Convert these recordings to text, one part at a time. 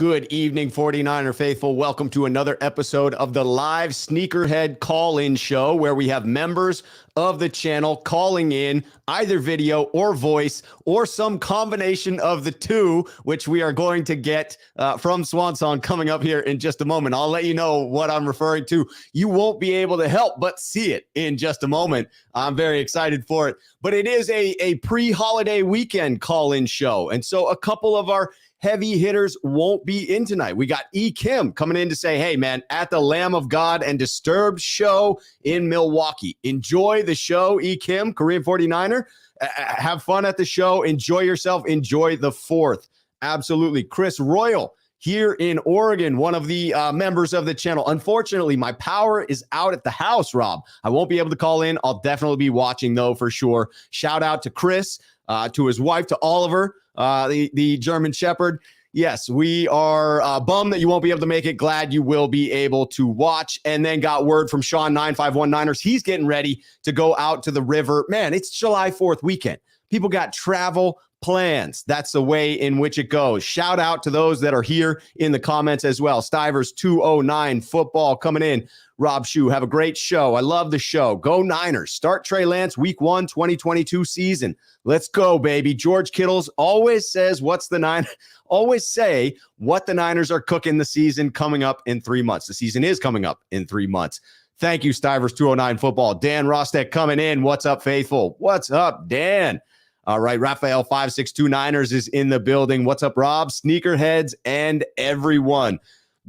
Good evening, 49er faithful. Welcome to another episode of the live Sneakerhead call-in show where we have members of the channel calling in either video or voice or some combination of the two, which we are going to get from Swan Song coming up here in just a moment. I'll let you know what I'm referring to. You won't be able to help but see it in just a moment. I'm very excited for it. But it is a pre-holiday weekend call-in show. And so a couple of our heavy hitters won't be in tonight. We got E. Kim coming in to say, hey, man, at the Lamb of God and Disturbed show in Milwaukee. Enjoy the show, E. Kim, Korean 49er. Have fun at the show. Enjoy yourself. Enjoy the 4th. Absolutely. Chris Royal here in Oregon, one of the members of the channel. Unfortunately, my power is out at the house, Rob. I won't be able to call in. I'll definitely be watching, though, for sure. Shout out to Chris, to his wife, to Oliver, the German Shepherd. Yes, we are bummed that you won't be able to make it. Glad you will be able to watch. And then got word from Sean 9519ers. He's getting ready to go out to the river. Man, it's July 4th weekend. People got travel plans. That's the way in which it goes. Shout out to those that are here in the comments as well. Stivers 209 football coming in. Rob Schuh, have a great show. I love the show. Go Niners. Start Trey Lance week 1, 2022 season. Let's go, baby. George Kittles always says always say what the Niners are cooking the season coming up in 3 months. The season is coming up in 3 months. Thank you, Stivers 209 football. Dan Rostek coming in. What's up, faithful? What's up, Dan? All right, Raphael 562 is in the building. What's up, Rob? Sneakerheads and everyone.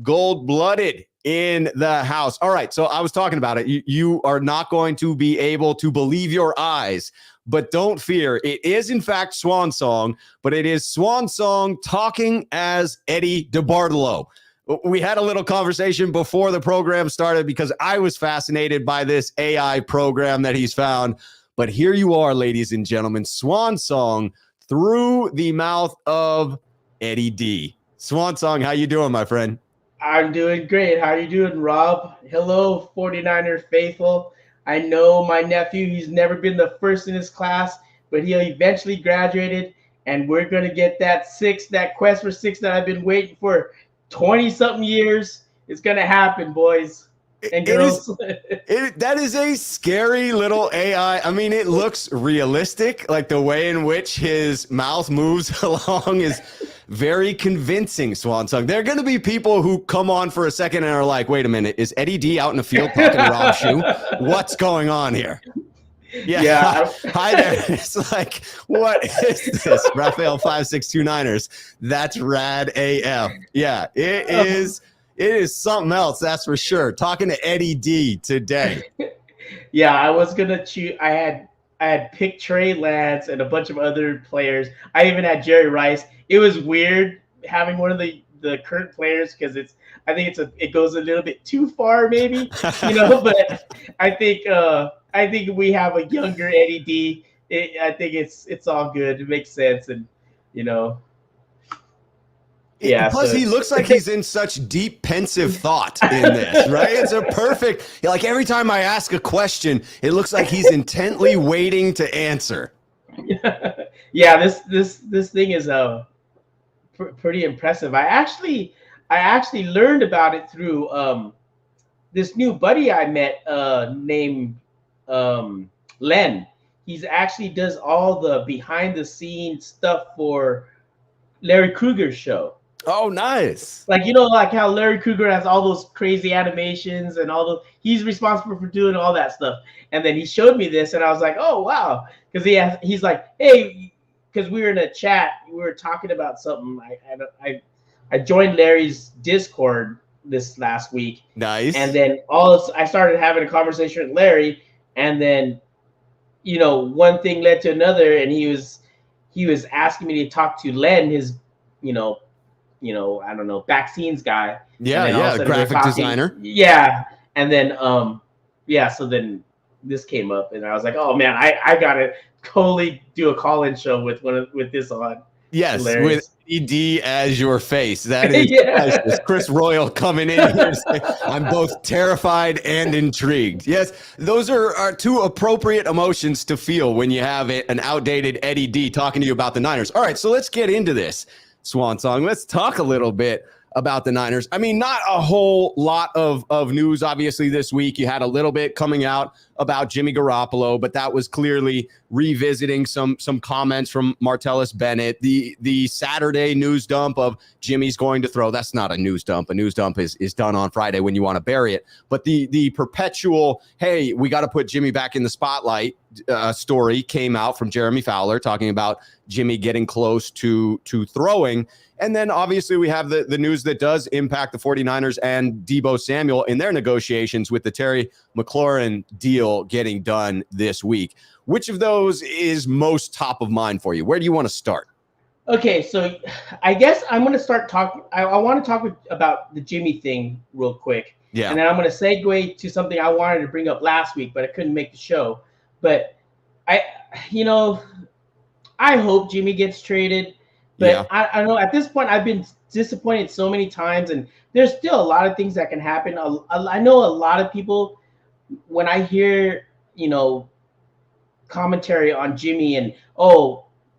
Gold-blooded in the house. All right, so I was talking about it. You are not going to be able to believe your eyes, but don't fear. It is, in fact, Swan Song, but it is Swan Song talking as Eddie DeBartolo. We had a little conversation before the program started because I was fascinated by this AI program that he's found. But here you are, ladies and gentlemen, Swan Song through the mouth of Eddie D. Swan Song, how you doing, my friend? I'm doing great. How are you doing, Rob? Hello, 49er faithful. I know my nephew, he's never been the first in his class, but he eventually graduated, and we're going to get that quest for 6 that I've been waiting for 20-something years. It's going to happen, boys and girls. That is a scary little AI. I mean, it looks realistic. Like the way in which his mouth moves along is very convincing, Swan Song. There are going to be people who come on for a second and are like, wait a minute, is Eddie D out in the field talking to Rob Schuh? What's going on here? Yeah. Hi there. It's like, what is this? Raphael 5629ers. That's rad AF. Yeah, it is. It is something else, that's for sure. Talking to Eddie D today. Yeah, I was gonna choose. I had picked Trey Lance and a bunch of other players. I even had Jerry Rice. It was weird having one of the current players because I think it goes a little bit too far, maybe, But I think we have a younger Eddie D. I think it's all good. It makes sense, and Yeah. Plus, he looks like he's in such deep, pensive thought in this, right? It's a perfect. Like every time I ask a question, it looks like he's intently waiting to answer. Yeah, this thing is pretty impressive. I actually learned about it through this new buddy I met named Len. He's actually does all the behind the scenes stuff for Larry Krueger's show. Oh, nice. Like, like how Larry Krueger has all those crazy animations and he's responsible for doing all that stuff. And then he showed me this and I was like, oh, wow. Because he's like, hey, because we were in a chat, we were talking about something. I joined Larry's Discord this last week. Nice. And then I started having a conversation with Larry, and then, one thing led to another, and he was asking me to talk to Len, his, I don't know, vaccines guy. Yeah, graphic designer. Yeah. And then, so then this came up and I was like, oh man, I gotta totally do a call-in show with this on. Yes, Hilarious. with ED as your face. That is Chris Royal coming in here saying, I'm both terrified and intrigued. Yes, those are two appropriate emotions to feel when you have an outdated Eddie D talking to you about the Niners. All right, so let's get into this, Swan Song. Let's talk a little bit about the Niners. I mean, not a whole lot of news, obviously, this week. You had a little bit coming out about Jimmy Garoppolo, but that was clearly revisiting some comments from Martellus Bennett. The Saturday news dump of Jimmy's going to throw. That's not a news dump. A news dump is done on Friday when you want to bury it. But the perpetual, hey, we got to put Jimmy back in the spotlight story came out from Jeremy Fowler talking about Jimmy getting close to throwing. And then obviously we have the news that does impact the 49ers and Deebo Samuel in their negotiations with the Terry McLaurin deal getting done this week. Which of those is most top of mind for you? Where do you want to start? Okay, so I guess I'm going to start talking. I want to talk about the Jimmy thing real quick. Yeah. And then I'm going to segue to something I wanted to bring up last week, but I couldn't make the show. But I hope Jimmy gets traded. But yeah. I know at this point I've been disappointed so many times, and there's still a lot of things that can happen. I know a lot of people, when I hear, commentary on Jimmy and,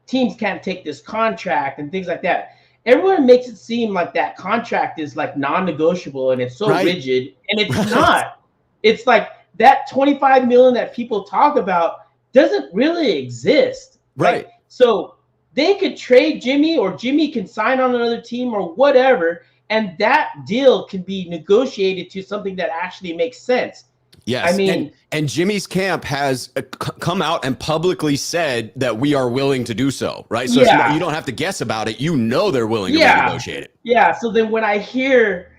teams can't take this contract and things like that. Everyone makes it seem like that contract is like non-negotiable and it's so rigid, and it's not. It's like that $25 million that people talk about doesn't really exist. Right. So they could trade Jimmy, or Jimmy can sign on another team or whatever, and that deal can be negotiated to something that actually makes sense. Yes. I mean, and Jimmy's camp has come out and publicly said that we are willing to do so, right? So you don't have to guess about it. They're willing to renegotiate it. Yeah. So then when I hear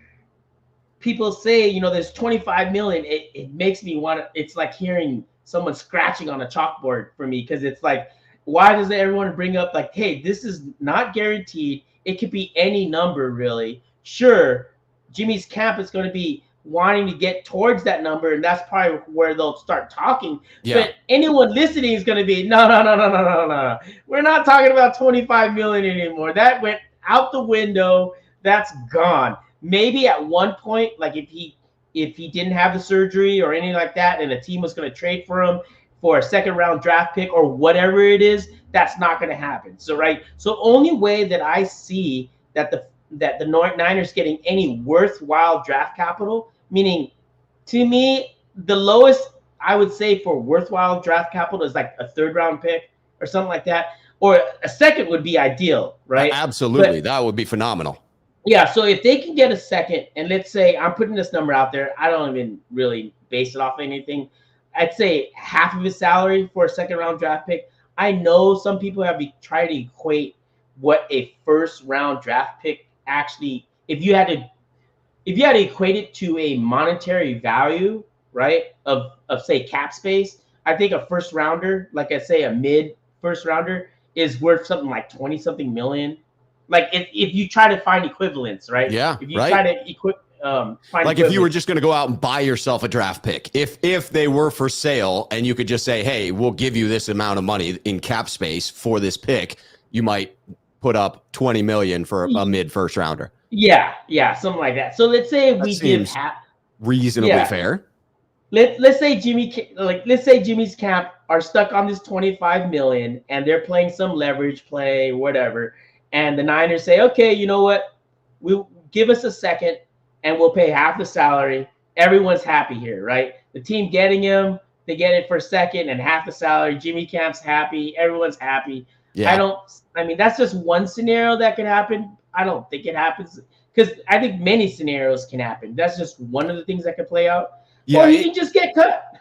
people say, there's $25 million, it makes me want to, it's like hearing someone scratching on a chalkboard for me, because it's like, why does everyone bring up like, hey, this is not guaranteed. It could be any number, really. Sure, Jimmy's camp is going to be wanting to get towards that number, and that's probably where they'll start talking. Yeah. But anyone listening is going to be, no. We're not talking about $25 million anymore. That went out the window. That's gone. Maybe at one point, like if he didn't have the surgery or anything like that, and a team was going to trade for him for a second-round draft pick or whatever it is, that's not going to happen. So only way that I see that the Niners getting any worthwhile draft capital, meaning to me, the lowest I would say for worthwhile draft capital is like a third-round pick or something like that, or a second would be ideal, right? Absolutely. That would be phenomenal. Yeah, so if they can get a second, and let's say I'm putting this number out there, I don't even really base it off anything. I'd say half of his salary for a second-round draft pick. I know some people have tried to equate what a first-round draft pick actually, if you had to equate it to a monetary value, right, of say cap space, I think a first-rounder, like I say, a mid first-rounder is worth something like 20-something million. Like if you try to find equivalents, right? Yeah. If you try to find like if you were just going to go out and buy yourself a draft pick, if they were for sale and you could just say, hey, we'll give you this amount of money in cap space for this pick, you might put up 20 million for a mid first rounder. Yeah, something like that. So let's say we give half, reasonably fair. Let's say Jimmy's camp are stuck on this 25 million and they're playing some leverage play, whatever, and the Niners say, okay, you know what, we'll give us a second and we'll pay half the salary. Everyone's happy here, right? The team getting him, they get it for a second and half the salary. Jimmy Camp's happy. Everyone's happy. Yeah. That's just one scenario that could happen. I don't think it happens, because I think many scenarios can happen. That's just one of the things that could play out. Yeah, or you can just get cut,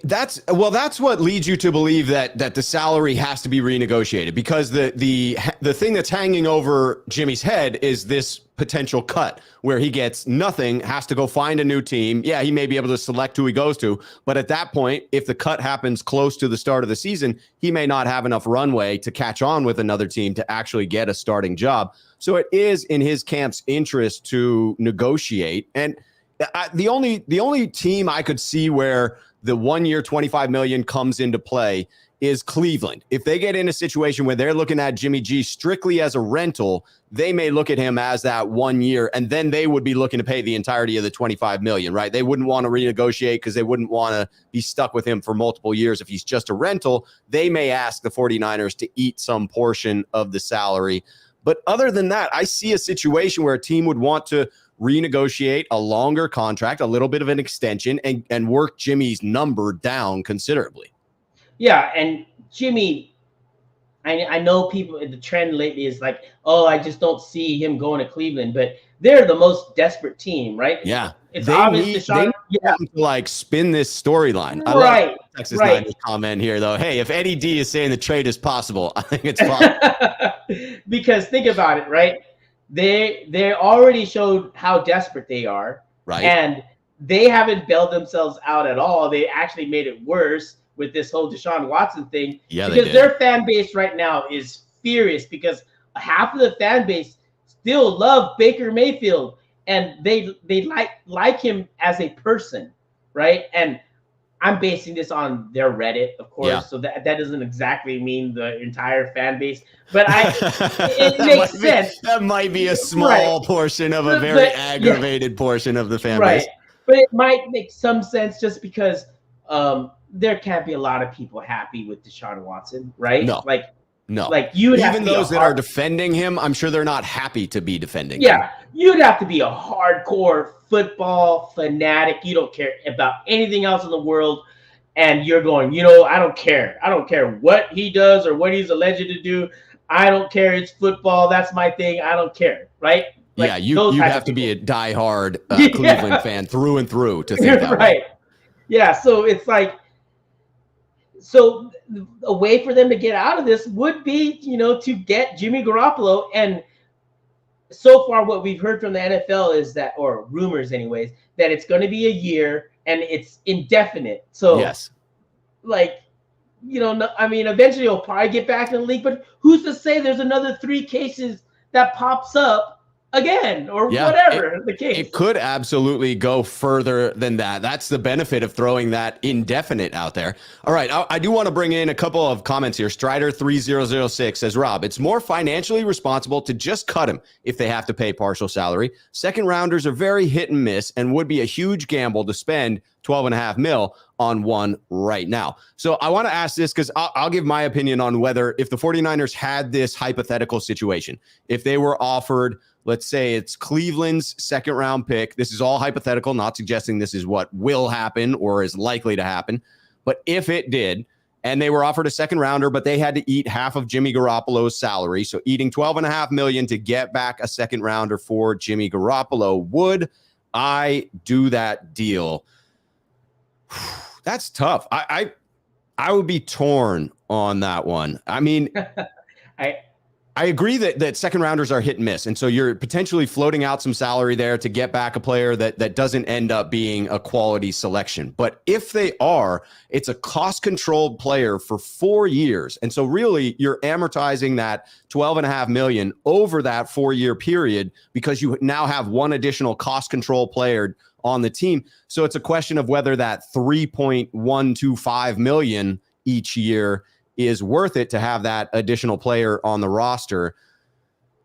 That's what leads you to believe that the salary has to be renegotiated, because the thing that's hanging over Jimmy's head is this potential cut where he gets nothing, has to go find a new team. Yeah, he may be able to select who he goes to, but at that point, if the cut happens close to the start of the season, he may not have enough runway to catch on with another team to actually get a starting job. So it is in his camp's interest to negotiate. And the only team I could see where the 1 year, $25 million comes into play is Cleveland. If they get in a situation where they're looking at Jimmy G strictly as a rental, they may look at him as that 1 year, and then they would be looking to pay the entirety of the $25 million, right? They wouldn't want to renegotiate because they wouldn't want to be stuck with him for multiple years. If he's just a rental, they may ask the 49ers to eat some portion of the salary. But other than that, I see a situation where a team would want to renegotiate a longer contract, a little bit of an extension, and work Jimmy's number down considerably. Yeah, and Jimmy, I know people, the trend lately is like, oh, I just don't see him going to Cleveland, but they're the most desperate team, right? Yeah. It's they obvious need Deshaun. Yeah, to like spin this storyline. I love right, Texas right. Niners comment here, though. Hey, if Eddie D is saying the trade is possible, I think it's possible. Because think about it, right? They already showed how desperate they are, Right. and they haven't bailed themselves out at all. They actually made it worse with this whole Deshaun Watson thing. Yeah, because their fan base right now is furious because half of the fan base still love Baker Mayfield and they like him as a person, right? And I'm basing this on their Reddit, of course, Yeah. so that doesn't exactly mean the entire fan base, but it makes sense. That might be a small portion of a very aggravated portion of the fan base. But it might make some sense just because there can't be a lot of people happy with Deshaun Watson, right? No. No. Like you would even those that are defending him, I'm sure they're not happy to be defending him. Yeah, you'd have to be a hardcore football fanatic. You don't care about anything else in the world, and you're going, I don't care. I don't care what he does or what he's alleged to do. I don't care. It's football. That's my thing. I don't care, right? Like, yeah, you have to be a diehard Cleveland fan through and through to think that right. Way. Yeah, so it's like, so a way for them to get out of this would be, to get Jimmy Garoppolo. And so far what we've heard from the NFL is that, or rumors anyways, that it's going to be a year and it's indefinite. So yes, eventually he'll probably get back in the league, but who's to say there's another 3 cases that pops up again or whatever the case. It could absolutely go further than that. That's the benefit of throwing that indefinite out there. All right, I do want to bring in a couple of comments here. Strider3006 says, Rob, it's more financially responsible to just cut him if they have to pay partial salary. Second rounders are very hit and miss and would be a huge gamble to spend $12.5 million on one right now. So I want to ask this because I'll give my opinion on whether if the 49ers had this hypothetical situation, if they were offered, let's say it's Cleveland's second round pick. This is all hypothetical, not suggesting this is what will happen or is likely to happen. But if it did, and they were offered a second rounder, but they had to eat half of Jimmy Garoppolo's salary, so eating $12.5 million to get back a second rounder for Jimmy Garoppolo, would I do that deal? That's tough. I would be torn on that one. I mean, I agree that second rounders are hit and miss. And so you're potentially floating out some salary there to get back a player that doesn't end up being a quality selection. But if they are, it's a cost-controlled player for 4 years. And so really you're amortizing that $12.5 million over that 4-year period because you now have one additional cost-control player on the team. So it's a question of whether that $3.125 million each year is worth it to have that additional player on the roster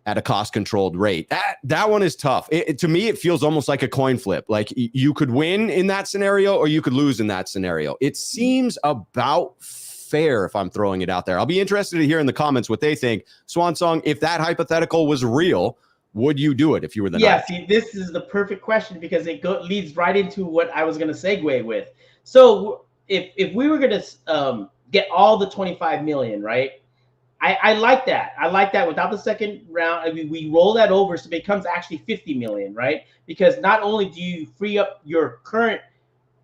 at a cost-controlled rate. That one is tough. To me, it feels almost like a coin flip. Like you could win in that scenario or you could lose in that scenario. It seems about fair if I'm throwing it out there. I'll be interested to hear in the comments what they think. Swan Song, if that hypothetical was real, would you do it if you were the Niners? See, this is the perfect question because it leads right into what I was going to segue with. So if we were going to get all the $25 million, right? I like that. I like that without the second round. I mean, we roll that over so it becomes actually $50 million, right? Because not only do you free up your current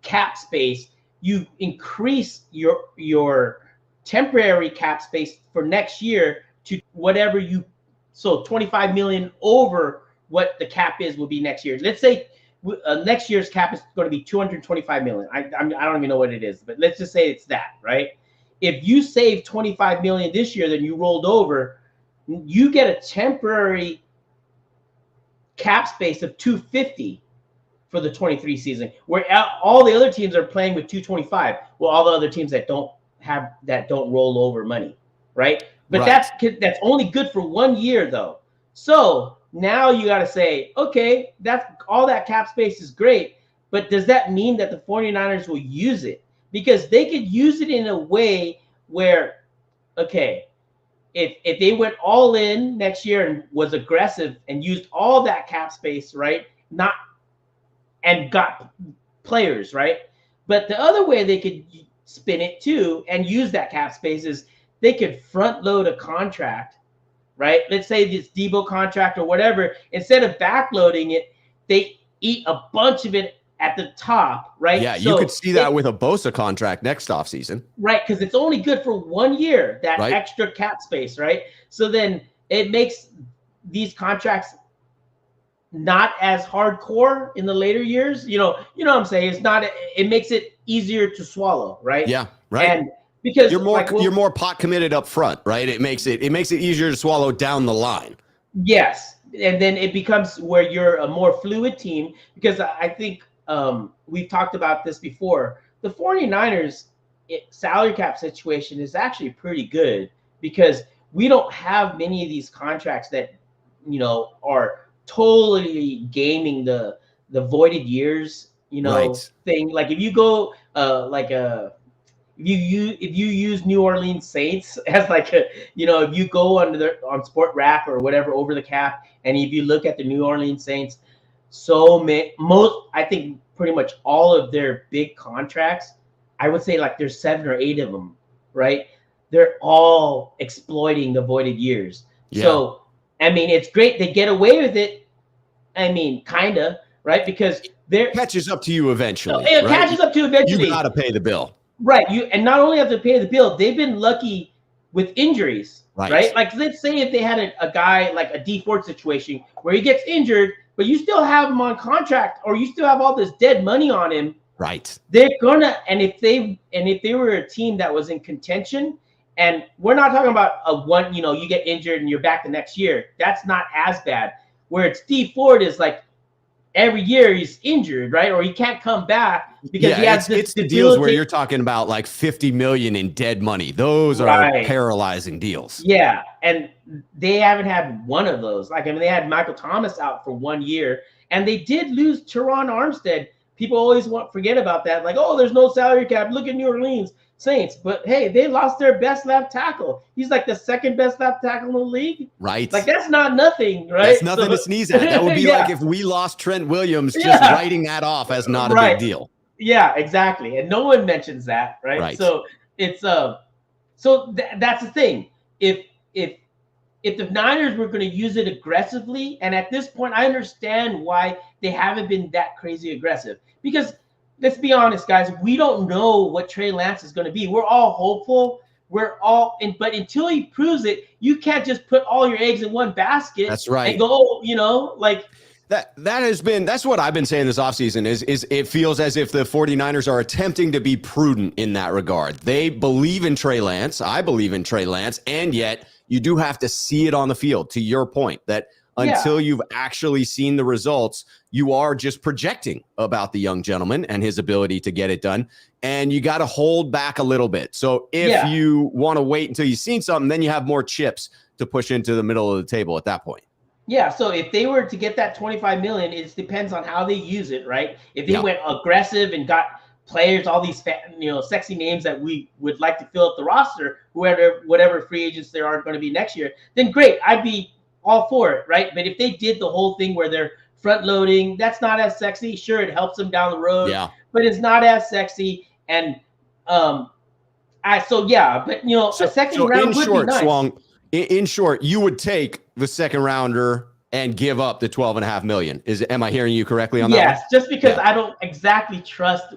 cap space, you increase your temporary cap space for next year to whatever you. So $25 million over what the cap is will be next year. Let's say next year's cap is going to be $225 million. I don't even know what it is, but let's just say it's that, right? If you save $25 million this year, then you rolled over, you get a temporary cap space of $250 for the 23 season, where all the other teams are playing with $225. Well, all the other teams that don't roll over money, right? But that's only good for 1 year, though. So now you got to say, okay, that's all that cap space is great, but does that mean that the 49ers will use it? Because they could use it in a way where, okay, if they went all in next year and was aggressive and used all that cap space, right? Not and got players, right? But the other way they could spin it too and use that cap space is they could front load a contract, right? Let's say this Deebo contract or whatever. Instead of backloading it, they eat a bunch of it at the top, right? Yeah, you could see that with a Bosa contract next offseason. Right, because it's only good for 1 year, that right. extra cap space, right? So then it makes these contracts not as hardcore in the later years. You know what I'm saying? It's not, it makes it easier to swallow, right? Yeah, right. And because you're more pot committed up front, right? It makes it easier to swallow down the line. Yes. And then it becomes where you're a more fluid team, because I think we've talked about this before. The 49ers salary cap situation is actually pretty good, because we don't have many of these contracts that, are totally gaming the voided years, right. thing. Like if you go if you use New Orleans Saints as like a, if you go on Sport Rap or whatever over the cap, and if you look at the New Orleans Saints, I think pretty much all of their big contracts, I would say like there's 7 or 8 of them, right? They're all exploiting the voided years. Yeah. So, I mean, it's great they get away with it. I mean, kind of, right? Because it catches up to you eventually. It catches up to you eventually. You got to pay the bill. Right. And not only have to pay the bill, they've been lucky with injuries, right? Like, let's say if they had a guy like a D Ford situation where he gets injured, but you still have him on contract, or you still have all this dead money on him. Right. They're gonna, and if they were a team that was in contention, and we're not talking about you get injured and you're back the next year. That's not as bad. Where it's D Ford is like every year he's injured, right? Or he can't come back because he has it's the deals where you're talking about like $50 million in dead money. Those are paralyzing deals. Yeah, and they haven't had one of those. Like, I mean, they had Michael Thomas out for 1 year, and they did lose Teron Armstead. People always forget about that. Like, oh, there's no salary cap. Look at New Orleans Saints. But hey, they lost their best left tackle. He's like the second best left tackle in the league. Right. Like, that's not nothing, right? That's nothing to sneeze at. That would be like if we lost Trent Williams, just writing that off as not a big deal. Yeah, exactly. And no one mentions that, right? So it's that's the thing. If the Niners were going to use it aggressively, and at this point, I understand why they haven't been that crazy aggressive. Because let's be honest, guys, we don't know what Trey Lance is going to be. We're all hopeful. But until he proves it, you can't just put all your eggs in one basket. That's right. And go, like. That's what I've been saying this offseason is it feels as if the 49ers are attempting to be prudent in that regard. They believe in Trey Lance. I believe in Trey Lance. And yet you do have to see it on the field, to your point, that until you've actually seen the results, you are just projecting about the young gentleman and his ability to get it done. And you got to hold back a little bit. So if you want to wait until you've seen something, then you have more chips to push into the middle of the table at that point. Yeah, so if they were to get that $25 million, it depends on how they use it, right? If they went aggressive and got players, all these sexy names that we would like to fill up the roster, whatever free agents there are going to be next year, then great, I'd be all for it, right? But if they did the whole thing where they're front loading, that's not as sexy. Sure, it helps them down the road, but it's not as sexy. And a second round would be nice. Swung, in short, you would take the second rounder and give up the $12.5 million. Am I hearing you correctly on that? Yes, just because I don't exactly trust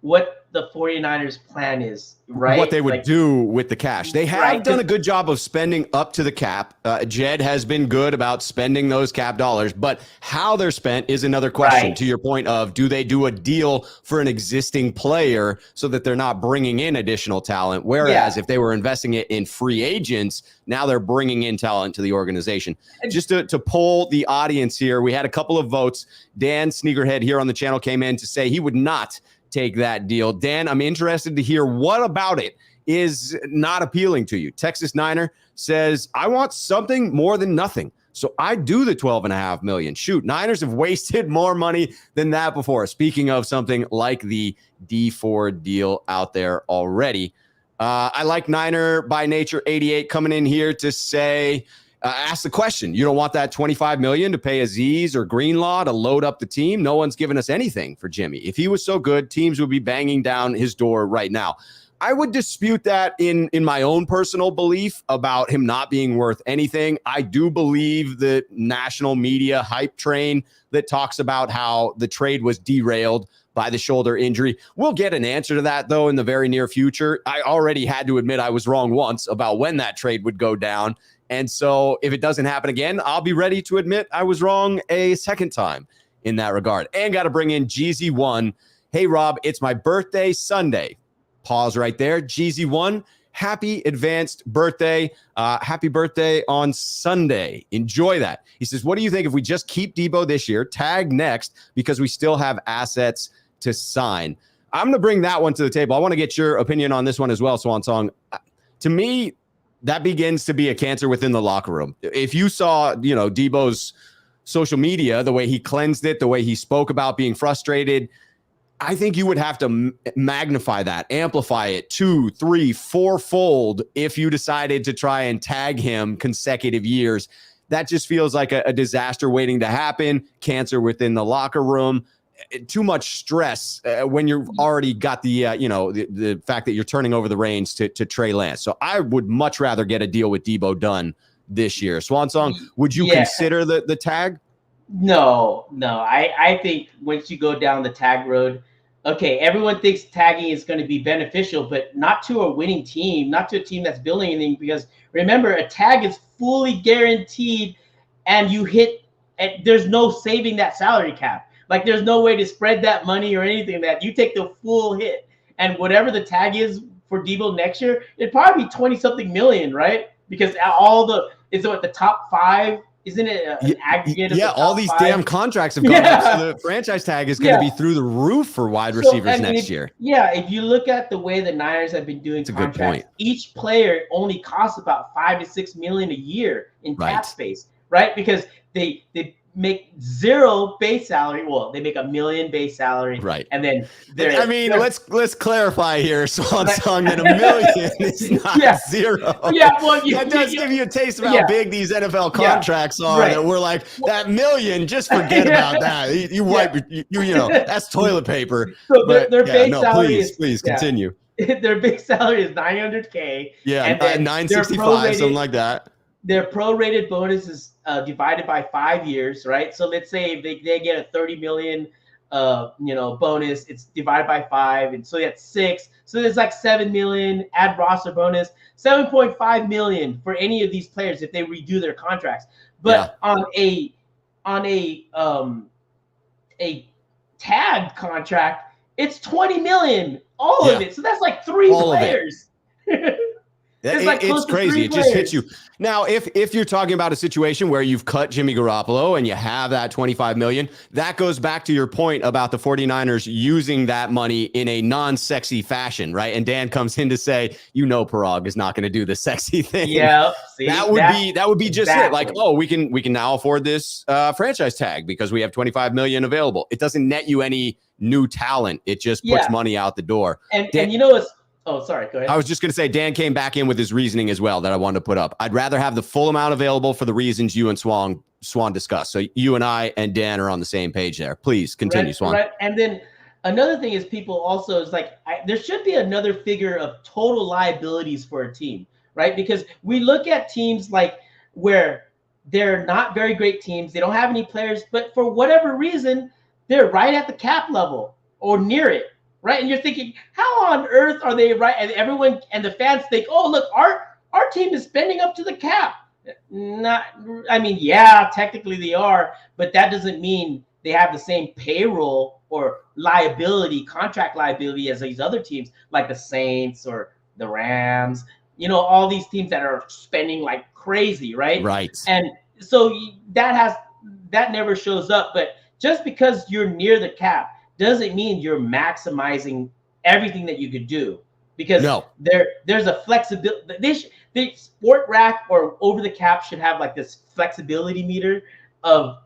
what the 49ers plan is, right? What they would do with the cash. They have done a good job of spending up to the cap. Jed has been good about spending those cap dollars, but how they're spent is another question. To your point of, do they do a deal for an existing player so that they're not bringing in additional talent? Whereas if they were investing it in free agents, now they're bringing in talent to the organization. Just to poll the audience here, we had a couple of votes. Dan Sneakerhead here on the channel came in to say he would not take that deal. Dan, I'm interested to hear what about it is not appealing to you. Texas Niner says, I want something more than nothing. So I do the $12.5 million. Shoot, Niners have wasted more money than that before. Speaking of something like the D Ford deal out there already. I like Niner by Nature 88 coming in here to say, ask the question. You don't want that $25 million to pay Azeez or Greenlaw to load up the team? No one's given us anything for Jimmy. If he was so good, teams would be banging down his door right now. I would dispute that in my own personal belief about him not being worth anything. I do believe the national media hype train that talks about how the trade was derailed by the shoulder injury. We'll get an answer to that, though, in the very near future. I already had to admit I was wrong once about when that trade would go down. And so if it doesn't happen again, I'll be ready to admit I was wrong a second time in that regard. And got to bring in Jeezy1. Hey, Rob, it's my birthday Sunday. Pause right there. Jeezy1, happy advanced birthday. Happy birthday on Sunday. Enjoy that. He says, what do you think if we just keep Deebo this year, tag next, because we still have assets to sign? I'm going to bring that one to the table. I want to get your opinion on this one as well, Swan Song. To me, that begins to be a cancer within the locker room. If you saw, Deebo's social media, the way he cleansed it, the way he spoke about being frustrated, I think you would have to magnify that, amplify it 2, 3, 4-fold if you decided to try and tag him consecutive years. That just feels like a disaster waiting to happen, cancer within the locker room, too much stress when you've already got the fact that you're turning over the reins to Trey Lance. So I would much rather get a deal with Deebo done this year. Swan Song, would you consider the tag? No. I think once you go down the tag road, okay, everyone thinks tagging is going to be beneficial, but not to a winning team, not to a team that's building anything. Because remember, a tag is fully guaranteed, and there's no saving that salary cap. Like, there's no way to spread that money or anything. That you take the full hit, and whatever the tag is for Deebo next year, it'd probably be 20-something million, right? Because the top 5. Isn't it an aggregate of the top all these 5? damn contracts have gone up, so the franchise tag is going to be through the roof for wide receivers next year. Yeah, if you look at the way the Niners have been doing contracts, each player only costs about $5 to $6 million a year in cap space, right? Because they make zero base salary. Well, they make $1 million base salary, right? And then let's clarify here, Swan Song, that $1 million is not zero. Yeah, well, that does give you a taste of how big these NFL contracts are. Right. That we're like, that $1 million, just forget about that. You wipe, that's toilet paper. So their base salary please continue. Their base salary is $900K. Yeah, and then 965, something like that. Their prorated bonus is divided by 5 years, right? So let's say they get a $30 million, bonus. It's divided by 5, and so that's 6. So there's like $7 million. Add roster bonus, $7.5 million for any of these players if they redo their contracts. But on a tag contract, it's $20 million, all of it. So that's like 3 players. It's crazy. It just hits you. Now, if you're talking about a situation where you've cut Jimmy Garoppolo and you have that $25 million, that goes back to your point about the 49ers using that money in a non-sexy fashion, right? And Dan comes in to say, Parag is not going to do the sexy thing. Yeah, that would be just it. Like, we can now afford this franchise tag because we have $25 million available. It doesn't net you any new talent. It just puts money out the door. And it's. Oh, sorry. Go ahead. I was just going to say, Dan came back in with his reasoning as well that I wanted to put up. I'd rather have the full amount available for the reasons you and Swan discussed. So you and I and Dan are on the same page there. Please continue, Swan. Right. And then another thing is people also is like, there should be another figure of total liabilities for a team, right? Because we look at teams like where they're not very great teams. They don't have any players, but for whatever reason, they're right at the cap level or near it. Right, and you're thinking, how on earth are they right? And everyone and the fans think, oh, look, our team is spending up to the cap. Technically they are, but that doesn't mean they have the same payroll or contract liability as these other teams, like the Saints or the Rams. All these teams that are spending like crazy, right? Right. And so that never shows up. But just because you're near the cap doesn't mean you're maximizing everything that you could do, because there's a flexibility. The Sport Rack or Over the Cap should have like this flexibility meter of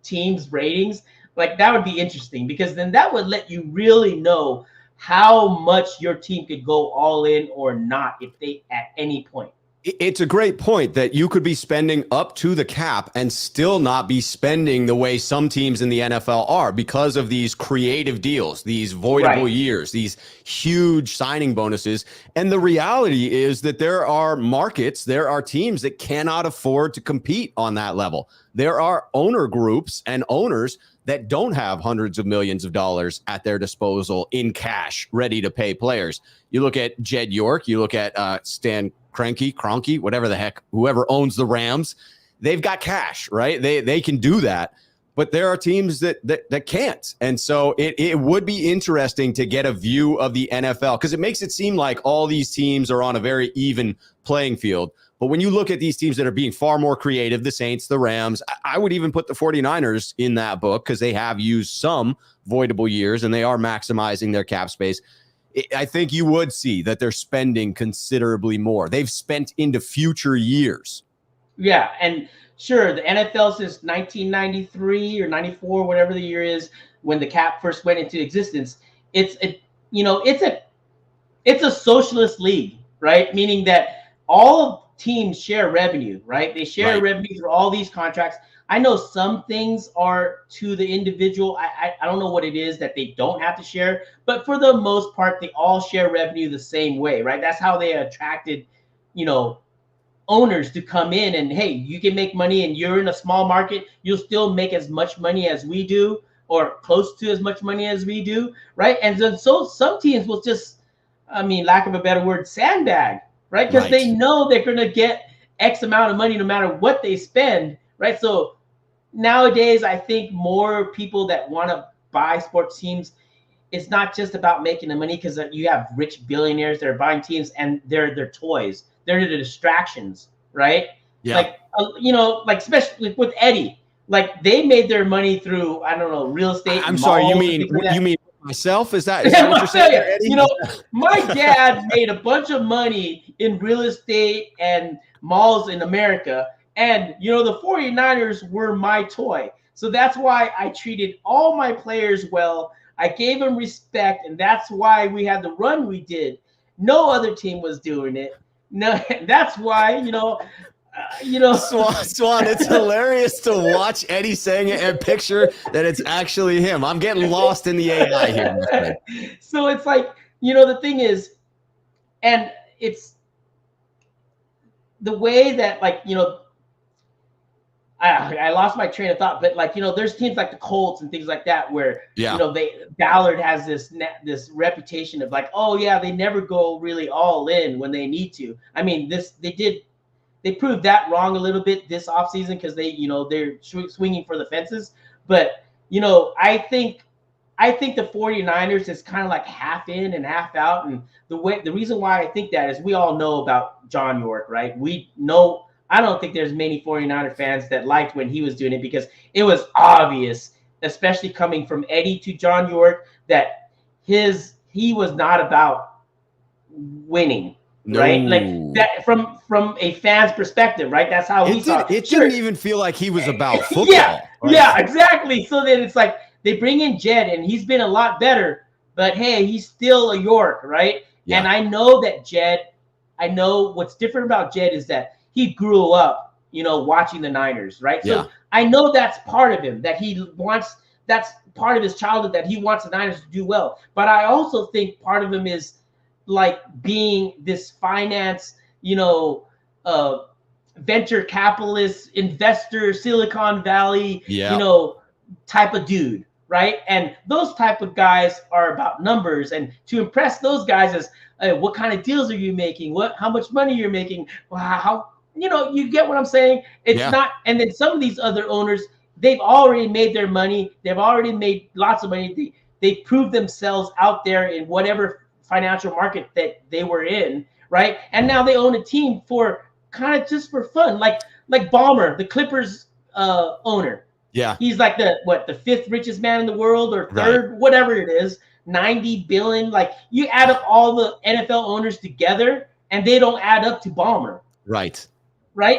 teams' ratings. Like, that would be interesting, because then that would let you really know how much your team could go all in or not if they at any point. It's a great point that you could be spending up to the cap and still not be spending the way some teams in the NFL are because of these creative deals, these voidable years, these huge signing bonuses. And the reality is that there are markets, there are teams that cannot afford to compete on that level. There are owner groups and owners that don't have hundreds of millions of dollars at their disposal in cash, ready to pay players. You look at Jed York, you look at Stan Kroenke, whatever the heck, whoever owns the Rams, they've got cash, right? They can do that, but there are teams that can't. And so it would be interesting to get a view of the NFL because it makes it seem like all these teams are on a very even playing field. But when you look at these teams that are being far more creative, the Saints, the Rams, I would even put the 49ers in that book because they have used some voidable years and they are maximizing their cap space. I think you would see that they're spending considerably more. They've spent into future years. Yeah, and sure, the NFL since 1993 or 94, whatever the year is, when the cap first went into existence, it's a socialist league, right? Meaning that all teams share revenue, right? They share revenue through all these contracts. I know some things are to the individual. I don't know what it is that they don't have to share, but for the most part, they all share revenue the same way, right? That's how they attracted, owners to come in and, hey, you can make money and you're in a small market. You'll still make as much money as we do or close to as much money as we do, right? And then so some teams will just, lack of a better word, sandbag, right? Because they know they're going to get X amount of money no matter what they spend, right? So nowadays, I think more people that want to buy sports teams, it's not just about making the money because you have rich billionaires that are buying teams and they're their toys. They're the distractions, right? Yeah. Like especially with Eddie, like they made their money through, I don't know, real estate. I'm sorry, you mean myself? Is that what you're saying, Eddie? My dad made a bunch of money in real estate and malls in America. And, the 49ers were my toy. So that's why I treated all my players well. I gave them respect. And that's why we had the run we did. No other team was doing it. No, that's why, Swan, it's hilarious to watch Eddie saying it and picture that it's actually him. I'm getting lost in the AI here. So it's like, the thing is, and it's the way that, like, I lost my train of thought, but there's teams like the Colts and things like that where Ballard has this reputation of like, oh yeah, they never go really all in when they need to. I mean, they proved that wrong a little bit this offseason because they're swinging for the fences. But I think the 49ers is kind of like half in and half out, and the reason why I think that is we all know about John York, right? We know. I don't think there's many 49er fans that liked when he was doing it because it was obvious, especially coming from Eddie to John York, that he was not about winning, right? Like that from a fan's perspective, right? That's how we saw it. It didn't even feel like he was about football. Yeah, exactly. So then it's like they bring in Jed, and he's been a lot better, but hey, he's still a York, right? Yeah. And I know what's different about Jed is that he grew up, watching the Niners, right? So I know that's part of him, that's part of his childhood, that he wants the Niners to do well. But I also think part of him is like being this finance, venture capitalist, investor, Silicon Valley, type of dude, right? And those type of guys are about numbers. And to impress those guys is, what kind of deals are you making? How much money you're making? How you get what I'm saying? It's not. And then some of these other owners, they've already made their money. They've already made lots of money. They proved themselves out there in whatever financial market that they were in, right? And now they own a team for kind of just for fun, like Ballmer, the Clippers owner. Yeah, he's like the fifth richest man in the world or third, whatever it is, 90 billion. Like you add up all the NFL owners together, and they don't add up to Ballmer. Right?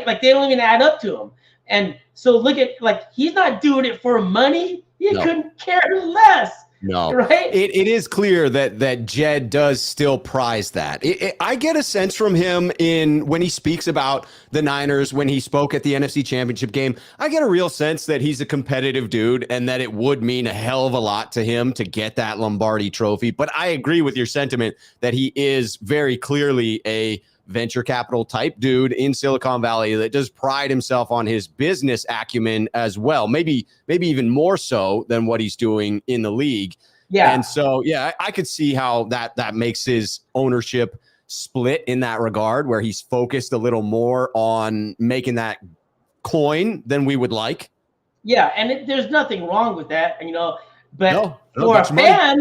Like they don't even add up to him. And so look at, like, he's not doing it for money. He couldn't care less. No, right? it is clear that Jed does still prize that. I get a sense from him in when he speaks about the Niners, when he spoke at the NFC Championship game. I get a real sense that he's a competitive dude and that it would mean a hell of a lot to him to get that Lombardi trophy. But I agree with your sentiment that he is very clearly a venture capital type dude in Silicon Valley that does pride himself on his business acumen as well. Maybe even more so than what he's doing in the league. Yeah. And so, yeah, I could see how that makes his ownership split in that regard, where he's focused a little more on making that coin than we would like. Yeah, and there's nothing wrong with that, but No, for a that's money. fan,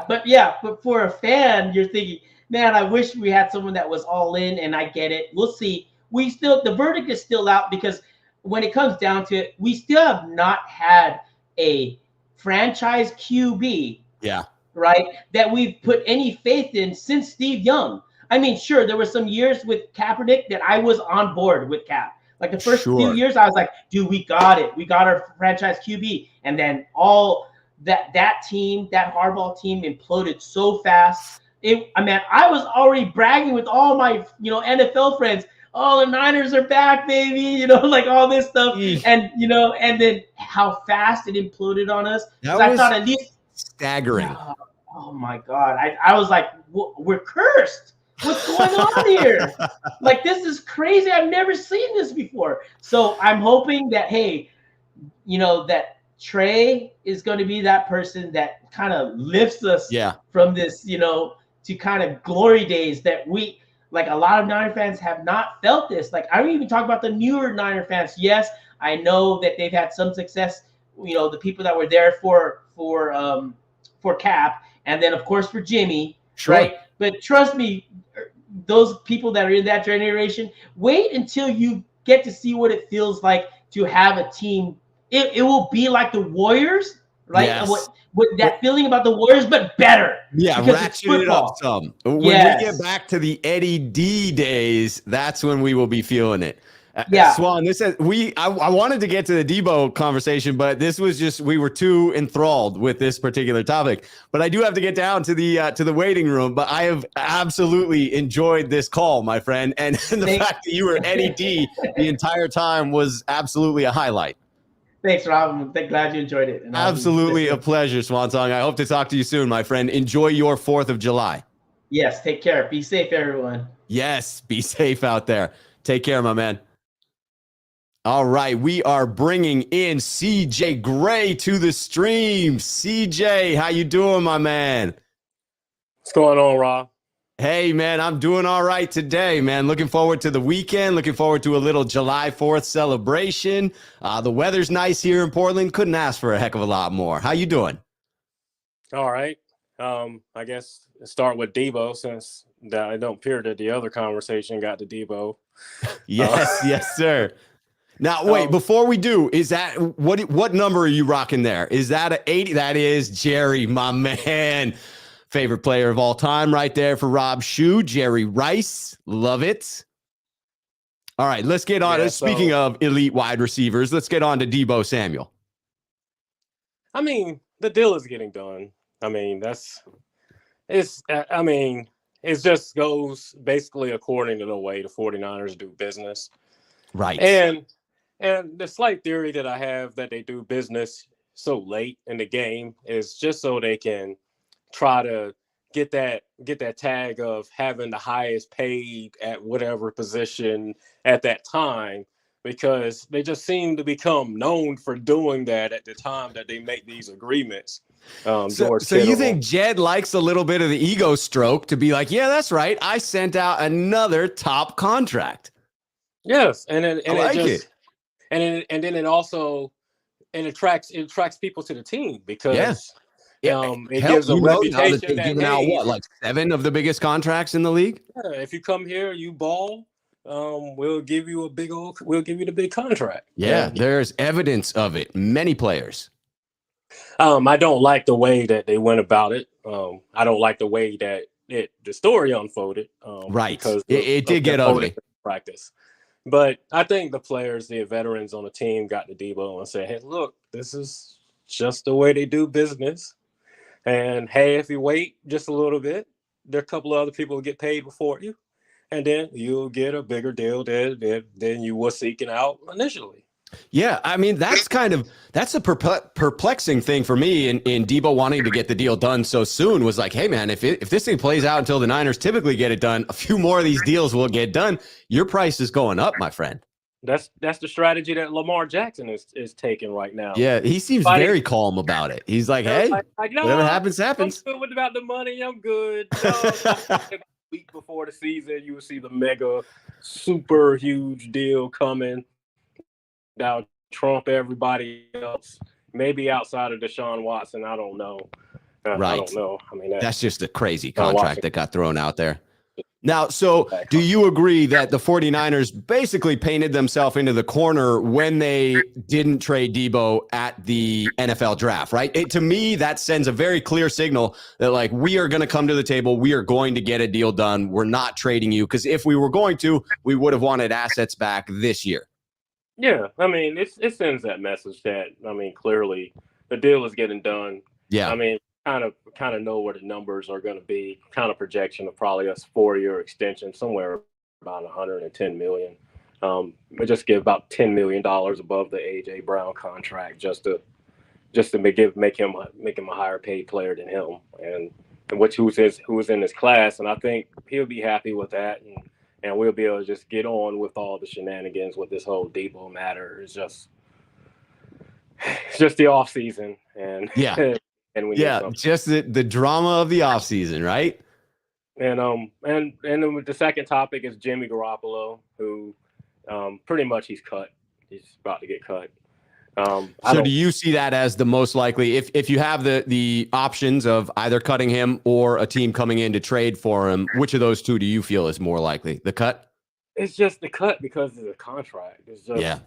but for a fan, you're thinking, man, I wish we had someone that was all in, and I get it. We'll see. The verdict is still out because when it comes down to it, we still have not had a franchise QB, Yeah, right, that we've put any faith in since Steve Young. I mean, sure, there were some years with Kaepernick that I was on board with Cap. Like the first few sure. years, I was like, dude, we got it. We got our franchise QB. And then all that team, that hardball team imploded so fast. I was already bragging with all my, NFL friends. Oh, the Niners are back, baby. Like all this stuff. And, and then how fast it imploded on us. Because I thought at least staggering. Oh my God. I was like, we're cursed. What's going on here? Like, this is crazy. I've never seen this before. So I'm hoping that, hey, that Trey is going to be that person that kind of lifts us from this, to kind of glory days that we, like a lot of Niner fans have not felt this. Like, I don't even talk about the newer Niner fans. Yes, I know that they've had some success, the people that were there for Cap, and then of course for Jimmy, right? But trust me, those people that are in that generation, wait until you get to see what it feels like to have a team. It will be like the Warriors, right? Yes. What that feeling about the Warriors, but better. Yeah, ratchet it up some. When we get back to the Eddie D days, that's when we will be feeling it. Swan, I wanted to get to the Deebo conversation, but this was just, we were too enthralled with this particular topic. But I do have to get down to the waiting room. But I have absolutely enjoyed this call, my friend, and the fact that you were Eddie D the entire time was absolutely a highlight. Thanks, Rob. I'm glad you enjoyed it. Absolutely a pleasure, Swan Song. I hope to talk to you soon, my friend. Enjoy your 4th of July. Yes, take care. Be safe, everyone. Yes, be safe out there. Take care, my man. All right, we are bringing in CJ Gray to the stream. CJ, how you doing, my man? What's going on, Rob? Hey, man, I'm doing all right today, man. Looking forward to the weekend. Looking forward to a little July 4th celebration. The weather's nice here in Portland. Couldn't ask for a heck of a lot more. How you doing? All right. I guess start with Deebo, since I don't appear that the other conversation got to Deebo. Yes, sir. Now, wait, before we do, is that what number are you rocking there? Is that an 80? That is Jerry, my man. Favorite player of all time right there for Rob Schuh, Jerry Rice. Love it. All right, let's get on. Speaking of elite wide receivers, let's get on to Deebo Samuel. I mean, the deal is getting done. I mean, it just goes basically according to the way the 49ers do business. Right. And the slight theory that I have that they do business so late in the game is just so they can try to get that tag of having the highest paid at whatever position at that time, because they just seem to become known for doing that at the time that they make these agreements. So you think Jed likes a little bit of the ego stroke to be like, yeah, that's right, I sent out another top contract. Yes, and then it also attracts people to the team because it gives a reputation that they've given out like 7 of the biggest contracts in the league. Yeah, if you come here, you ball, we'll give you the big contract. Yeah, there's evidence of it. Many players. I don't like the way that they went about it. I don't like the way that the story unfolded. Right, because it did get ugly. Practice. But I think the players, the veterans on the team, got to Deebo and said, "Hey, look, this is just the way they do business. And hey, if you wait just a little bit, there are a couple of other people who get paid before you, and then you'll get a bigger deal than you were seeking out initially. Yeah, I mean that's a perplexing thing for me in Deebo wanting to get the deal done so soon. Was like, hey man, if this thing plays out until the Niners typically get it done, a few more of these deals will get done. Your price is going up, my friend. That's the strategy that Lamar Jackson is taking right now. Yeah, he seems very calm about it. He's like, hey, no, whatever happens, happens. I'm good about the money. I'm good. No, a week before the season, you will see the mega, super huge deal coming. Now trump everybody else, maybe outside of Deshaun Watson. I don't know. Right. I don't know. I mean, that's just a crazy contract that got thrown out there. Now, so do you agree that the 49ers basically painted themselves into the corner when they didn't trade Deebo at the NFL draft, right? To me, that sends a very clear signal that, like, we are going to come to the table. We are going to get a deal done. We're not trading you, because if we were going to, we would have wanted assets back this year. Yeah, I mean, it sends that message that, I mean, clearly the deal is getting done. Yeah. I mean, kind of know where the numbers are going to be. Kind of projection of probably a 4-year extension, somewhere about $110 million. We just give about $10 million above the AJ Brown contract just to make him a higher paid player than him, and who's in his class, and I think he'll be happy with that, and we'll be able to just get on with all the shenanigans with this whole Deebo matter. It's just the off season, and yeah. And we just the drama of the offseason, right? And then the second topic is Jimmy Garoppolo, who pretty much he's cut. He's about to get cut. So do you see that as the most likely, if you have the options of either cutting him or a team coming in to trade for him, which of those two do you feel is more likely? The cut? It's just the cut because of the contract. It's just,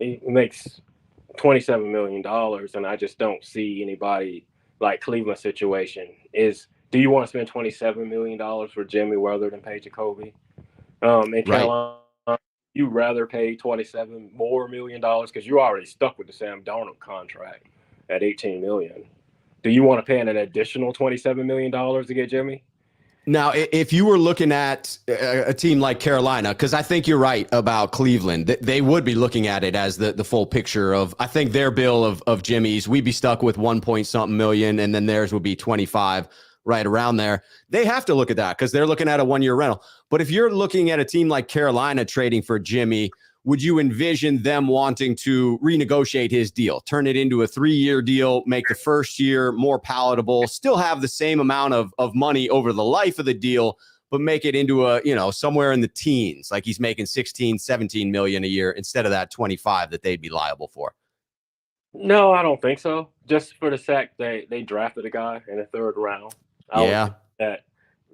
it makes $27 million, and I just don't see anybody like Cleveland situation do you want to spend $27 million for Jimmy rather than pay Jacoby? In Carolina, you rather pay $27 million because you're already stuck with the Sam Darnold contract at $18 million. Do you want to pay an additional $27 million to get Jimmy? Now, if you were looking at a team like Carolina, because I think you're right about Cleveland, they would be looking at it as the full picture of, I think their bill of Jimmy's, we'd be stuck with 1-point-something million, and then theirs would be 25, right around there. They have to look at that because they're looking at a 1-year rental. But if you're looking at a team like Carolina trading for Jimmy, would you envision them wanting to renegotiate his deal, turn it into a 3-year deal, make the first year more palatable, still have the same amount of money over the life of the deal, but make it into a, somewhere in the teens, like he's making 16, 17 million a year instead of that 25 that they'd be liable for? No, I don't think so. Just for the fact they drafted a guy in the 3rd round. I would think that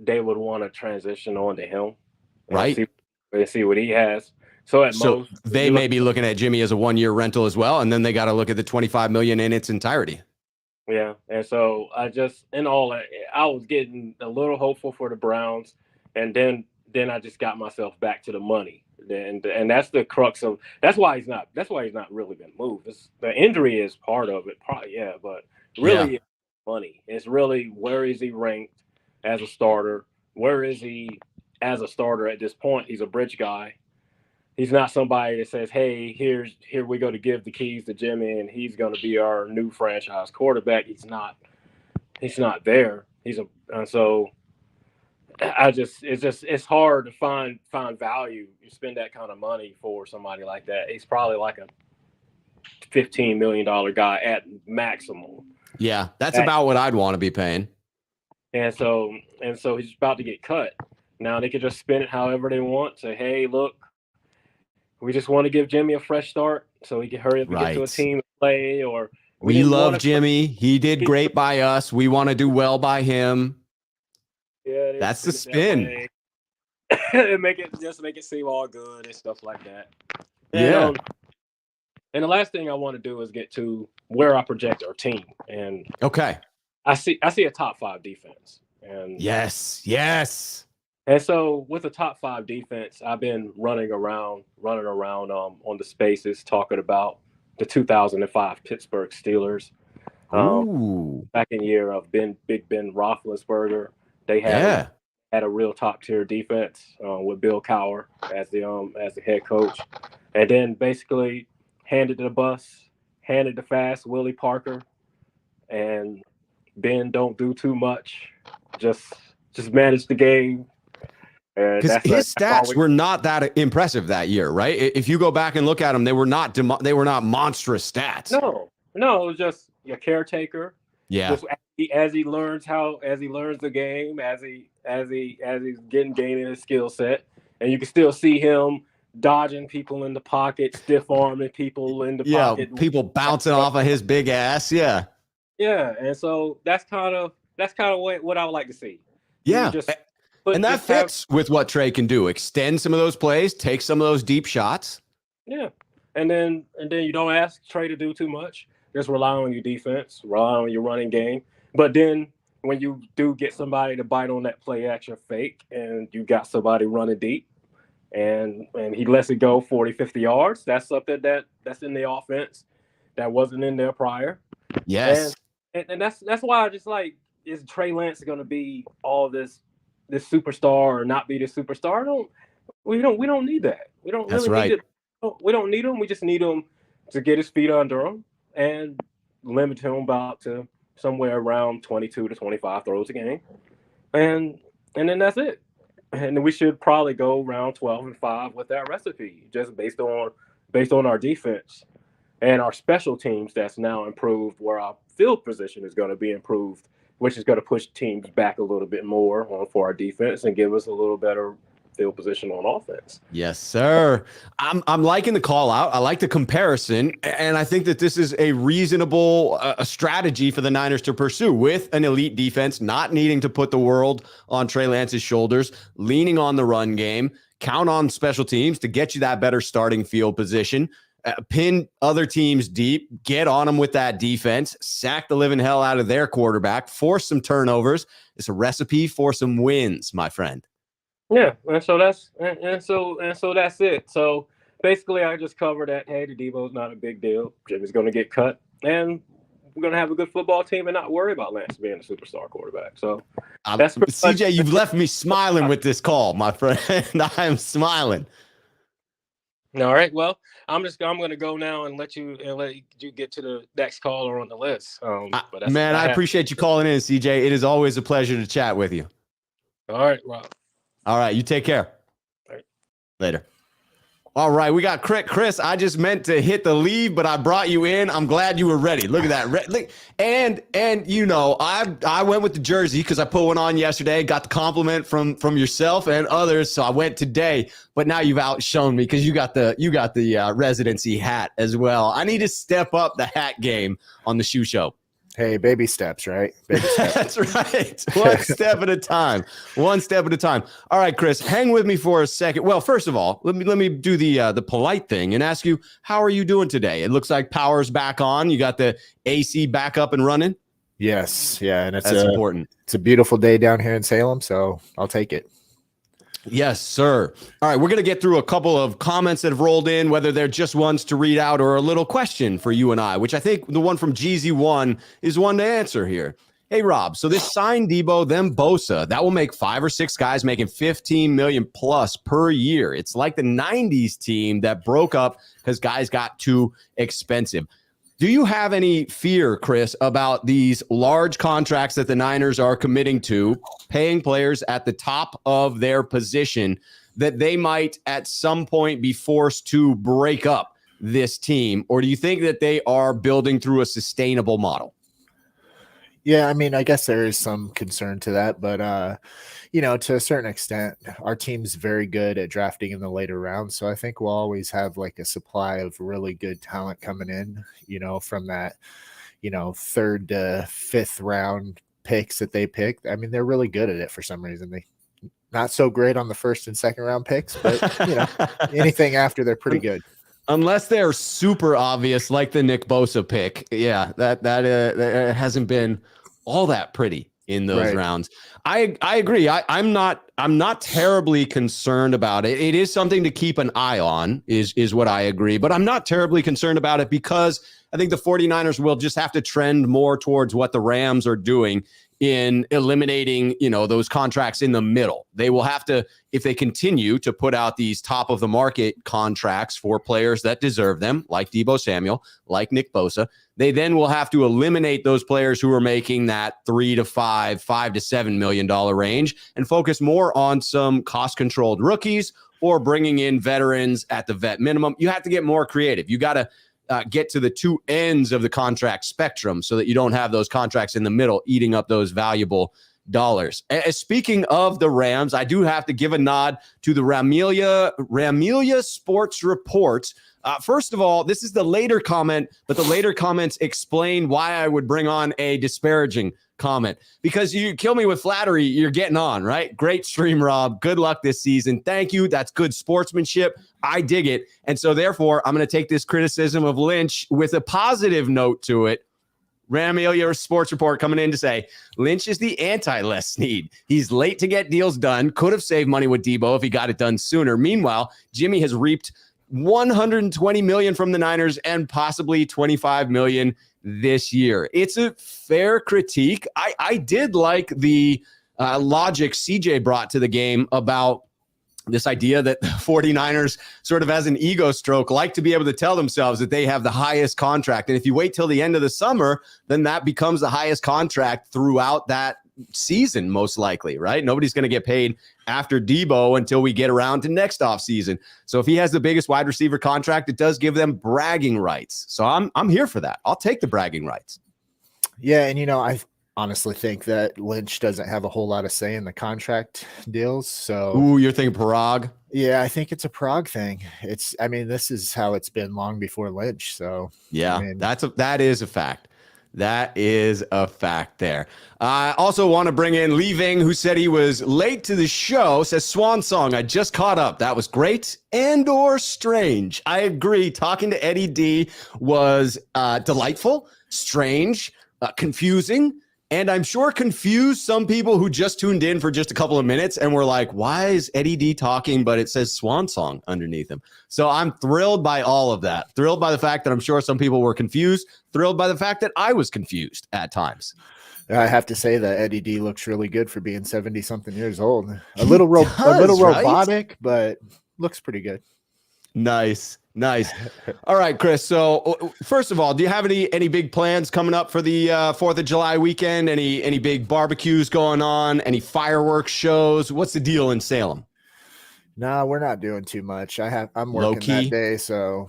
they would want to transition on to him, right? And see what he has. So most they may be looking at Jimmy as a 1-year rental as well, and then they got to look at the 25 million in its entirety. Yeah, and so I was getting a little hopeful for the Browns, and then I just got myself back to the money, and that's the crux of that's why he's not really been moved. The injury is part of it, probably, but really it's money. It's really, where is he ranked as a starter? Where is he as a starter at this point? He's a bridge guy. He's not somebody that says, hey, here we go to give the keys to Jimmy and he's going to be our new franchise quarterback. He's not there. So it's hard to find value. You spend that kind of money for somebody like that. He's probably like a $15 million guy at maximum. Yeah, that's about what I'd want to be paying. And so he's about to get cut. Now they could just spin it however they want. Say, hey, look, we just want to give Jimmy a fresh start so he can hurry up and get to a team and play. Or we love Jimmy. He did great by us. We want to do well by him. Yeah, that's the spin. make it seem all good and stuff like that. And the last thing I want to do is get to where I project our team. And I see a top 5 defense. And yes. And so with the top 5 defense, I've been running around on the spaces talking about the 2005 Pittsburgh Steelers. Ooh, Second year of Big Ben Roethlisberger, they yeah. had a real top tier defense with Bill Cowher as the head coach, and then basically handed the bus, handed the fast Willie Parker, and Ben don't do too much, just manage the game. And Because his that's all stats were not that impressive that year, right? If you go back and look at them, they were not monstrous stats. No, it was just a caretaker. Yeah. Just as he learns the game, as he's gaining his skill set, and you can still see him dodging people in the pocket, stiff arming people in the pocket. People bouncing off of his big ass. Yeah. Yeah, and so that's kind of what I would like to see. Yeah. And that fits with what Trey can do. Extend some of those plays, take some of those deep shots. Yeah. And then you don't ask Trey to do too much. Just rely on your defense, rely on your running game. But then when you do get somebody to bite on that play action fake and you got somebody running deep and he lets it go 40, 50 yards, that's something that's in the offense that wasn't in there prior. Yes. And that's why I just like, is Trey Lance going to be all this superstar or not be the superstar? We don't need that. We don't That's really right. need it. We don't need him. We just need him to get his feet under him and limit him about to somewhere around 22 to 25 throws a game. And then that's it. And we should probably go around 12-5 with that recipe, just based on our defense and our special teams that's now improved, where our field position is going to be improved, which is going to push teams back a little bit more for our defense and give us a little better field position on offense. Yes, sir. I'm liking the call out. I like the comparison, and I think that this is a reasonable strategy for the Niners to pursue with an elite defense, not needing to put the world on Trey Lance's shoulders, leaning on the run game, count on special teams to get you that better starting field position. Pin other teams deep, get on them with that defense, sack the living hell out of their quarterback, force some turnovers. It's a recipe for some wins, my friend. Yeah, and so that's it. So basically, I just covered that. Hey, the Deebo's not a big deal. Jimmy's going to get cut, and we're going to have a good football team and not worry about Lance being a superstar quarterback. So that's CJ. You've left me smiling with this call, my friend. I am smiling. All right. Well, I'm going to go now and let you get to the next caller on the list. Man, I appreciate you calling in, CJ. It is always a pleasure to chat with you. All right, Rob. All right, you take care. All right. Later. All right, we got Chris. I just meant to hit the leave, but I brought you in. I'm glad you were ready. Look at that. And you know, I went with the jersey because I put one on yesterday. Got the compliment from yourself and others, so I went today. But now you've outshone me because you got the residency hat as well. I need to step up the hat game on the shoe show. Hey, baby steps, right? Baby steps. That's right. One step at a time. One step at a time. All right, Chris, hang with me for a second. Well, first of all, let me do the polite thing and ask you, how are you doing today? It looks like power's back on. You got the AC back up and running? Yes. Yeah, and that's important. It's a beautiful day down here in Salem, so I'll take it. Yes, sir. All right, we're going to get through a couple of comments that have rolled in, whether they're just ones to read out or a little question for you and I, which I think the one from Jeezy1 is one to answer here. Hey, Rob, so this signed Deebo, then Bosa, that will make 5 or 6 guys making $15 million plus per year. It's like the 90s team that broke up because guys got too expensive. Do you have any fear, Chris, about these large contracts that the Niners are committing to, paying players at the top of their position, that they might at some point be forced to break up this team? Or do you think that they are building through a sustainable model? Yeah, I mean, I guess there is some concern to that, but you know, to a certain extent, our team's very good at drafting in the later rounds. So I think we'll always have like a supply of really good talent coming in, you know, from that, you know, 3rd to 5th round picks that they picked. I mean, they're really good at it for some reason. They not so great on the 1st and 2nd round picks, but you know, anything after, they're pretty good. Unless they're super obvious, like the Nick Bosa pick. Yeah, that hasn't been all that pretty. in those Right. rounds. I agree. I'm not terribly concerned about it. It is something to keep an eye on, is what I agree. But I'm not terribly concerned about it because I think the 49ers will just have to trend more towards what the Rams are doing in eliminating, those contracts in the middle. They will have to, if they continue to put out these top of the market contracts for players that deserve them, like Deebo Samuel, like Nick Bosa, they then will have to eliminate those players who are making that $3 to $5 to $7 million range and focus more on some cost-controlled rookies or bringing in veterans at the vet minimum. You have to get more creative. You got to get to the two ends of the contract spectrum so that you don't have those contracts in the middle eating up those valuable dollars. Speaking of the Rams, I do have to give a nod to the Ramelia Sports Report. First of all, this is the later comment, but the later comments explain why I would bring on a disparaging comment. Because you kill me with flattery, you're getting on, right? Great stream, Rob. Good luck this season. Thank you. That's good sportsmanship. I dig it. And so therefore, I'm going to take this criticism of Lynch with a positive note to it. Ramelia Sports Report coming in to say, Lynch is the anti-Les Snead. He's late to get deals done. Could have saved money with Deebo if he got it done sooner. Meanwhile, Jimmy has reaped $120 million from the Niners and possibly $25 million this year. It's a fair critique. I did like the logic CJ brought to the game about this idea that the 49ers sort of as an ego stroke like to be able to tell themselves that they have the highest contract. And if you wait till the end of the summer, then that becomes the highest contract throughout that season, most likely, right? Nobody's going to get paid after Deebo until we get around to next offseason. So if he has the biggest wide receiver contract, it does give them bragging rights. So I'm here for that. I'll take the bragging rights. Yeah, and I honestly think that Lynch doesn't have a whole lot of say in the contract deals. So you're thinking Parag? Yeah, I think it's a Prague thing. This is how it's been long before Lynch. So yeah, that is a fact. That is a fact there. I also want to bring in Lee Ving, who said he was late to the show, says Swan Song, I just caught up. That was great and or strange. I agree. Talking to Eddie D was delightful, strange, confusing. And I'm sure confused some people who just tuned in for just a couple of minutes and were like, why is Eddie D talking, but it says Swan Song underneath him? So I'm thrilled by all of that. Thrilled by the fact that I'm sure some people were confused. Thrilled by the fact that I was confused at times. I have to say that Eddie D looks really good for being 70-something years old. A little robotic, right? But looks pretty good. Nice. All right, Chris. So first of all, do you have any big plans coming up for the 4th of July weekend? Any big barbecues going on? Any fireworks shows? What's the deal in Salem? No, we're not doing too much. I'm working that day, so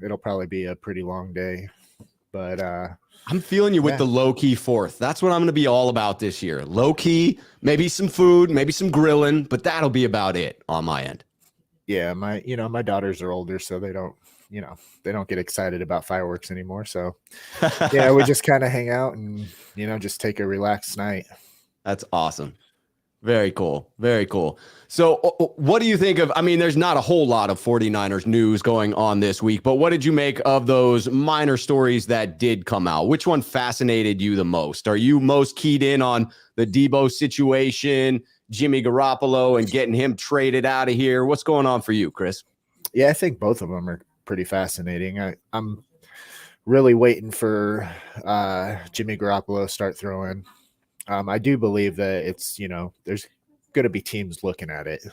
it'll probably be a pretty long day. But I'm feeling you with the low-key 4th. That's what I'm going to be all about this year. Low-key, maybe some food, maybe some grilling, but that'll be about it on my end. Yeah, my daughters are older, so they don't get excited about fireworks anymore. So yeah, we just kind of hang out and just take a relaxed night. That's awesome. Very cool. Very cool. So what do you think of, there's not a whole lot of 49ers news going on this week, but what did you make of those minor stories that did come out? Which one fascinated you the most? Are you most keyed in on the Deebo situation, Jimmy Garoppolo, and getting him traded out of here? What's going on for you, Chris? Yeah, I think both of them are pretty fascinating. I'm really waiting for Jimmy Garoppolo to start throwing. I do believe that it's, there's going to be teams looking at it.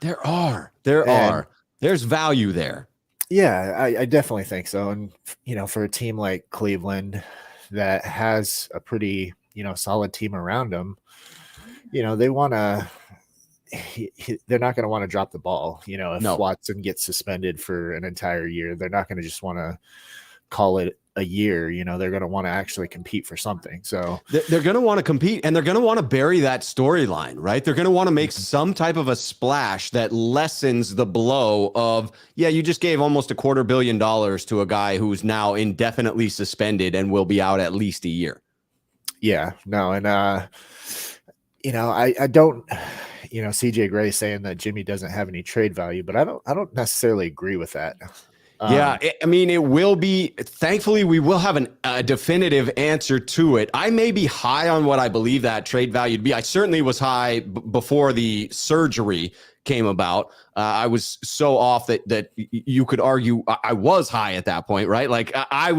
There are. There's value there. Yeah, I definitely think so. And, for a team like Cleveland that has a pretty, solid team around them, they want to, they're not going to want to drop the ball. If Watson gets suspended for an entire year, they're not going to just want to call it a year. They're going to want to actually compete for something. So they're going to want to compete, and they're going to want to bury that storyline, right? They're going to want to make some type of a splash that lessens the blow of, you just gave almost $250 million to a guy who's now indefinitely suspended and will be out at least a year. Yeah, no. And, I don't, CJ Gray saying that Jimmy doesn't have any trade value, but I don't necessarily agree with that. I mean, it will be, thankfully, we will have a definitive answer to it. I may be high on what I believe that trade value to be. I certainly was high before the surgery came about. I was so off that you could argue I was high at that point, right? Like I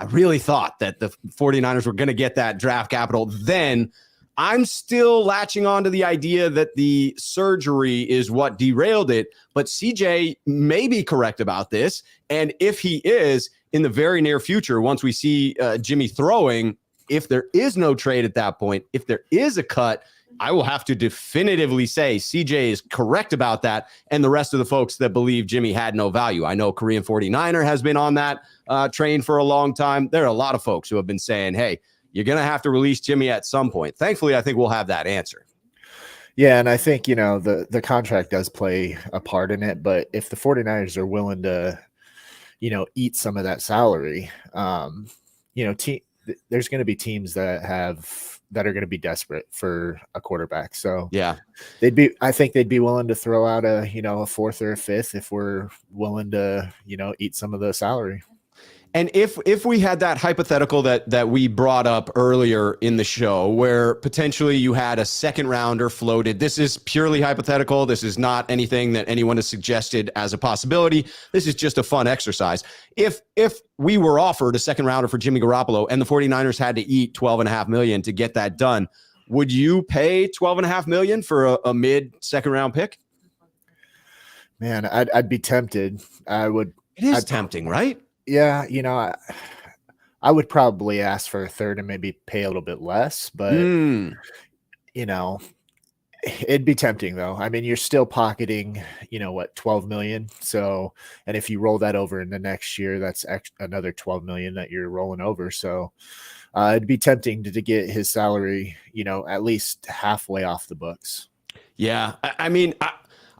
really thought that the 49ers were going to get that draft capital. Then I'm still latching on to the idea that the surgery is what derailed it, but CJ may be correct about this. And if he is, in the very near future, once we see Jimmy throwing, if there is no trade at that point, if there is a cut, I will have to definitively say CJ is correct about that, and the rest of the folks that believe Jimmy had no value. I know Korean 49er has been on that train for a long time. There are a lot of folks who have been saying, hey, you're going to have to release Jimmy at some point. Thankfully, I think we'll have that answer. Yeah, and I think, the contract does play a part in it, but if the 49ers are willing to, eat some of that salary, there's going to be teams that are going to be desperate for a quarterback. So yeah, I think they'd be willing to throw out a fourth or a fifth if we're willing to, eat some of the salary. And if we had that hypothetical that we brought up earlier in the show, where potentially you had a second rounder floated, this is purely hypothetical. This is not anything that anyone has suggested as a possibility. This is just a fun exercise. If we were offered a second rounder for Jimmy Garoppolo and the 49ers had to eat $12.5 million to get that done, would you pay $12.5 million for a mid second round pick? Man, I'd be tempted. I would. It is tempting, right? Yeah, I would probably ask for a third and maybe pay a little bit less, but it'd be tempting though. I mean, you're still pocketing, 12 million. So, and if you roll that over in the next year, that's another 12 million that you're rolling over. So, it'd be tempting to get his salary, at least halfway off the books. Yeah, I mean,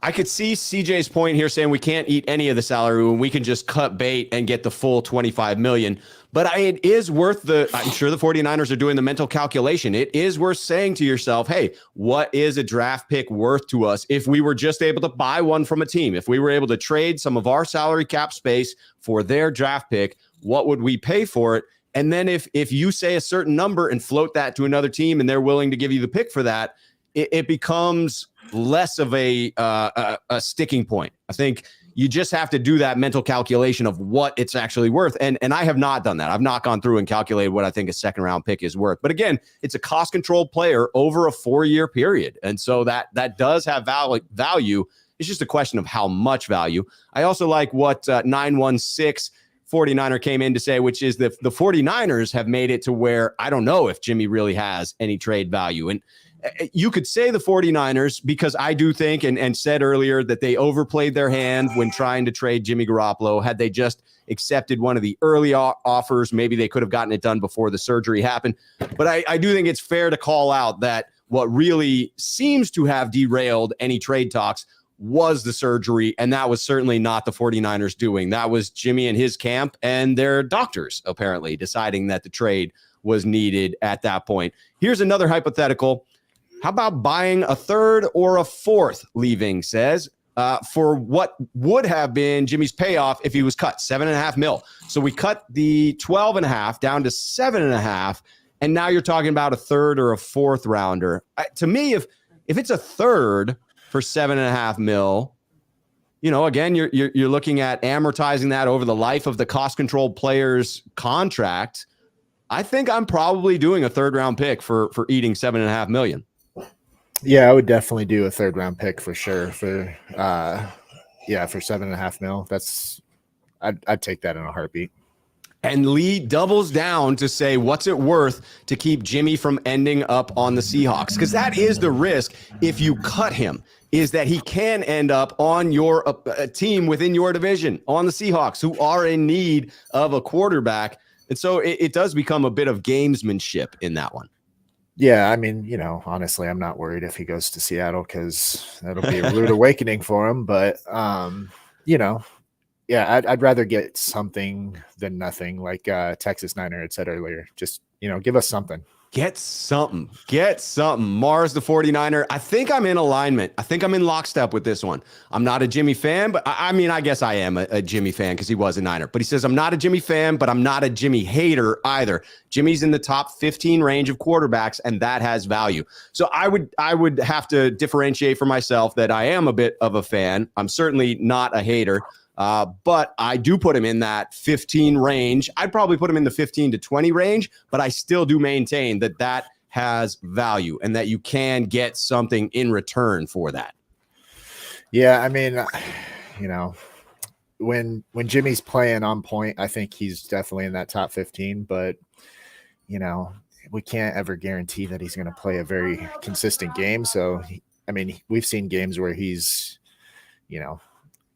I could see CJ's point here saying we can't eat any of the salary when we can just cut bait and get the full 25 million. But it is worth I'm sure the 49ers are doing the mental calculation. It is worth saying to yourself, hey, what is a draft pick worth to us if we were just able to buy one from a team? If we were able to trade some of our salary cap space for their draft pick, what would we pay for it? And then if you say a certain number and float that to another team and they're willing to give you the pick for that, it becomes less of a sticking point. I think you just have to do that mental calculation of what it's actually worth. And I have not done that. I've not gone through and calculated what I think a second round pick is worth. But again, it's a cost controlled player over a 4-year period. And so that does have value. It's just a question of how much value. I also like what 916 49er came in to say, which is that the 49ers have made it to where I don't know if Jimmy really has any trade value. And you could say the 49ers, because I do think and said earlier that they overplayed their hand when trying to trade Jimmy Garoppolo. Had they just accepted one of the early offers, maybe they could have gotten it done before the surgery happened. But I do think it's fair to call out that what really seems to have derailed any trade talks was the surgery, and that was certainly not the 49ers doing. That was Jimmy and his camp and their doctors apparently deciding that the trade was needed at that point. Here's another hypothetical. How about buying a third or a fourth, Leaving says, for what would have been Jimmy's payoff if he was cut, $7.5 million. So we cut the 12.5 down to 7.5, and now you're talking about a third or a fourth rounder. To me, if it's a third for $7.5 million, again, you're looking at amortizing that over the life of the cost controlled player's contract. I think I'm probably doing a third round pick for eating $7.5 million. Yeah, I would definitely do a third round pick for sure. For $7.5 million. I'd take that in a heartbeat. And Lee doubles down to say, what's it worth to keep Jimmy from ending up on the Seahawks? Because that is the risk if you cut him, is that he can end up on your team within your division, on the Seahawks, who are in need of a quarterback. And so it does become a bit of gamesmanship in that one. Yeah, I mean, honestly, I'm not worried if he goes to Seattle because that'll be a rude awakening for him. But, I'd rather get something than nothing, like Texas Niner had said earlier. Just, give us something. Get something. Get something. Mars, the 49er. I think I'm in alignment. I think I'm in lockstep with this one. I'm not a Jimmy fan, but I mean, I guess I am a Jimmy fan because he was a Niner. But he says, I'm not a Jimmy fan, but I'm not a Jimmy hater either. Jimmy's in the top 15 range of quarterbacks, and that has value. So I would have to differentiate for myself that I am a bit of a fan. I'm certainly not a hater. But I do put him in that 15 range. I'd probably put him in the 15 to 20 range, but I still do maintain that that has value and that you can get something in return for that. Yeah, I mean, when Jimmy's playing on point, I think he's definitely in that top 15, but we can't ever guarantee that he's going to play a very consistent game. So, I mean, we've seen games where he's,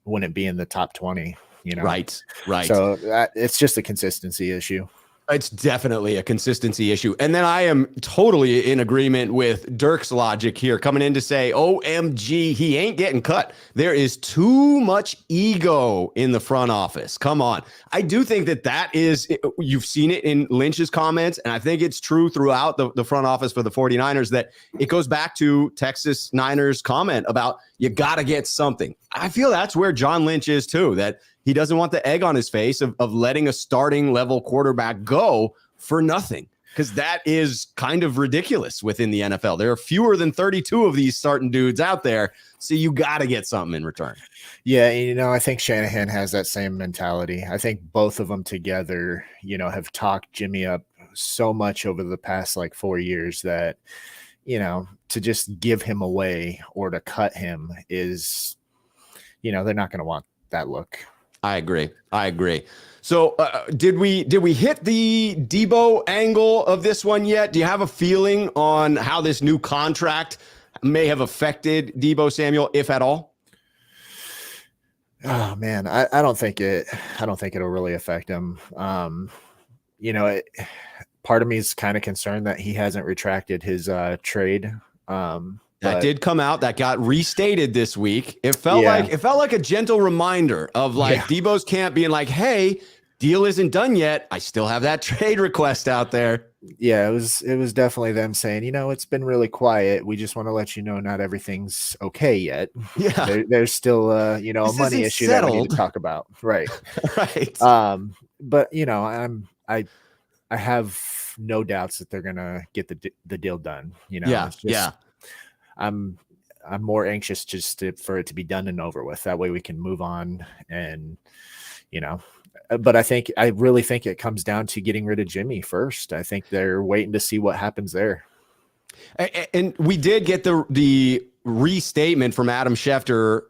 wouldn't be in the top 20, Right. So it's just a consistency issue. It's definitely a consistency issue. And then I am totally in agreement with Dirk's logic here, coming in to say, OMG, he ain't getting cut. There is too much ego in the front office. Come on. I do think that is, you've seen it in Lynch's comments, and I think it's true throughout the front office for the 49ers, that it goes back to Texas Niners' comment about you got to get something. I feel that's where John Lynch is too, that he doesn't want the egg on his face of letting a starting level quarterback go for nothing, because that is kind of ridiculous within the NFL. There are fewer than 32 of these starting dudes out there, so you got to get something in return. Yeah, I think Shanahan has that same mentality. I think both of them together, have talked Jimmy up so much over the past 4 years that, to just give him away or to cut him is, they're not going to want that look. I agree. So did we hit the Deebo angle of this one yet? Do you have a feeling on how this new contract may have affected Deebo Samuel, if at all? Oh man, I don't think it'll really affect him. Part of me is kind of concerned that he hasn't retracted his trade. That did come out. That got restated this week. It felt like a gentle reminder of Deebo's camp being like, "Hey, deal isn't done yet. I still have that trade request out there." Yeah, it was definitely them saying, it's been really quiet. We just want to let you know not everything's okay yet. Yeah, there's still a money issue that we need to talk about. Right, right. But I have no doubts that they're gonna get the deal done. I'm more anxious for it to be done and over with. That way we can move on and, but I really think it comes down to getting rid of Jimmy first. I think they're waiting to see what happens there. And we did get the restatement from Adam Schefter,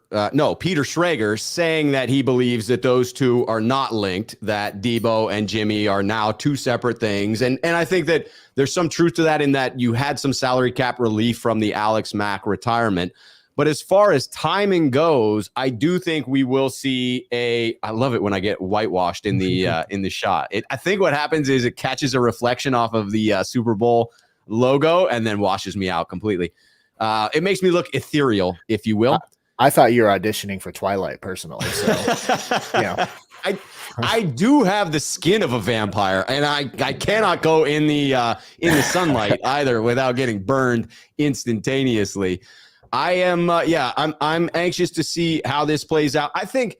Peter Schrager, saying that he believes that those two are not linked, that Deebo and Jimmy are now two separate things. And I think that there's some truth to that, in that you had some salary cap relief from the Alex Mack retirement. But as far as timing goes, I do think we will see I love it when I get whitewashed in the shot. I think what happens is it catches a reflection off of the Super Bowl logo and then washes me out completely. It makes me look ethereal, if you will. I thought you were auditioning for Twilight personally. So, I do have the skin of a vampire, and I cannot go in the sunlight either without getting burned instantaneously. I am, I'm anxious to see how this plays out. I think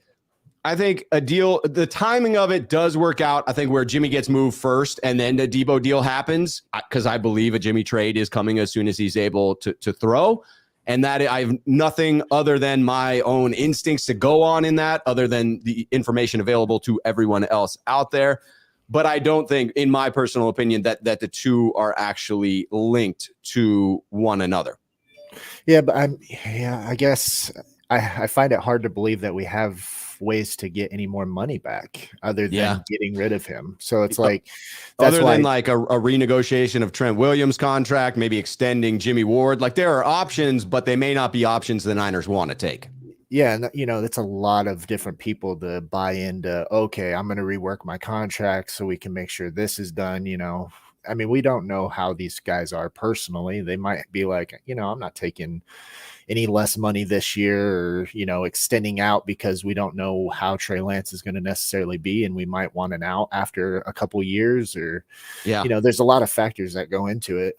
a deal, the timing of it does work out. I think where Jimmy gets moved first and then the Deebo deal happens, because I believe a Jimmy trade is coming as soon as he's able to throw. And that I have nothing other than my own instincts to go on in that, other than the information available to everyone else out there. But I don't think, in my personal opinion, that the two are actually linked to one another. Yeah, but I guess I find it hard to believe that we have ways to get any more money back other than getting rid of him. So it's like, that's other than like a renegotiation of Trent Williams' contract, maybe extending Jimmy Ward. Like, there are options, but they may not be options the Niners want to take. Yeah, and that's a lot of different people to buy into. Okay, I'm going to rework my contract so we can make sure this is done. I mean, we don't know how these guys are personally. They might be like, I'm not taking any less money this year, or extending out because we don't know how Trey Lance is going to necessarily be, and we might want an out after a couple years, or there's a lot of factors that go into it.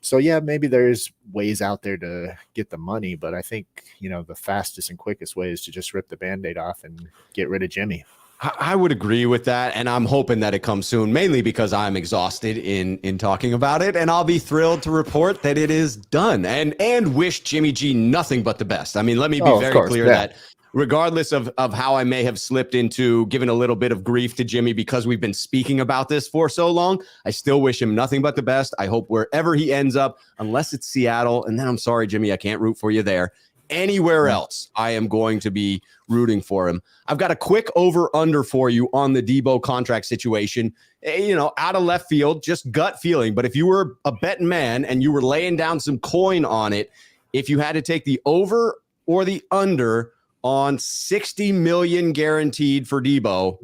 So yeah, maybe there's ways out there to get the money, but I think the fastest and quickest way is to just rip the Band-Aid off and get rid of Jimmy. I would agree with that, and I'm hoping that it comes soon, mainly because I'm exhausted in talking about it, and I'll be thrilled to report that it is done, and wish Jimmy G nothing but the best. I mean, let me be very clear that regardless of how I may have slipped into giving a little bit of grief to Jimmy because we've been speaking about this for so long, I still wish him nothing but the best. I hope wherever he ends up, unless it's Seattle, and then I'm sorry, Jimmy, I can't root for you there. Anywhere else, I am going to be rooting for him. I've got a quick over-under for you on the Deebo contract situation. Out of left field, just gut feeling. But if you were a betting man and you were laying down some coin on it, if you had to take the over or the under on $60 million guaranteed for Deebo,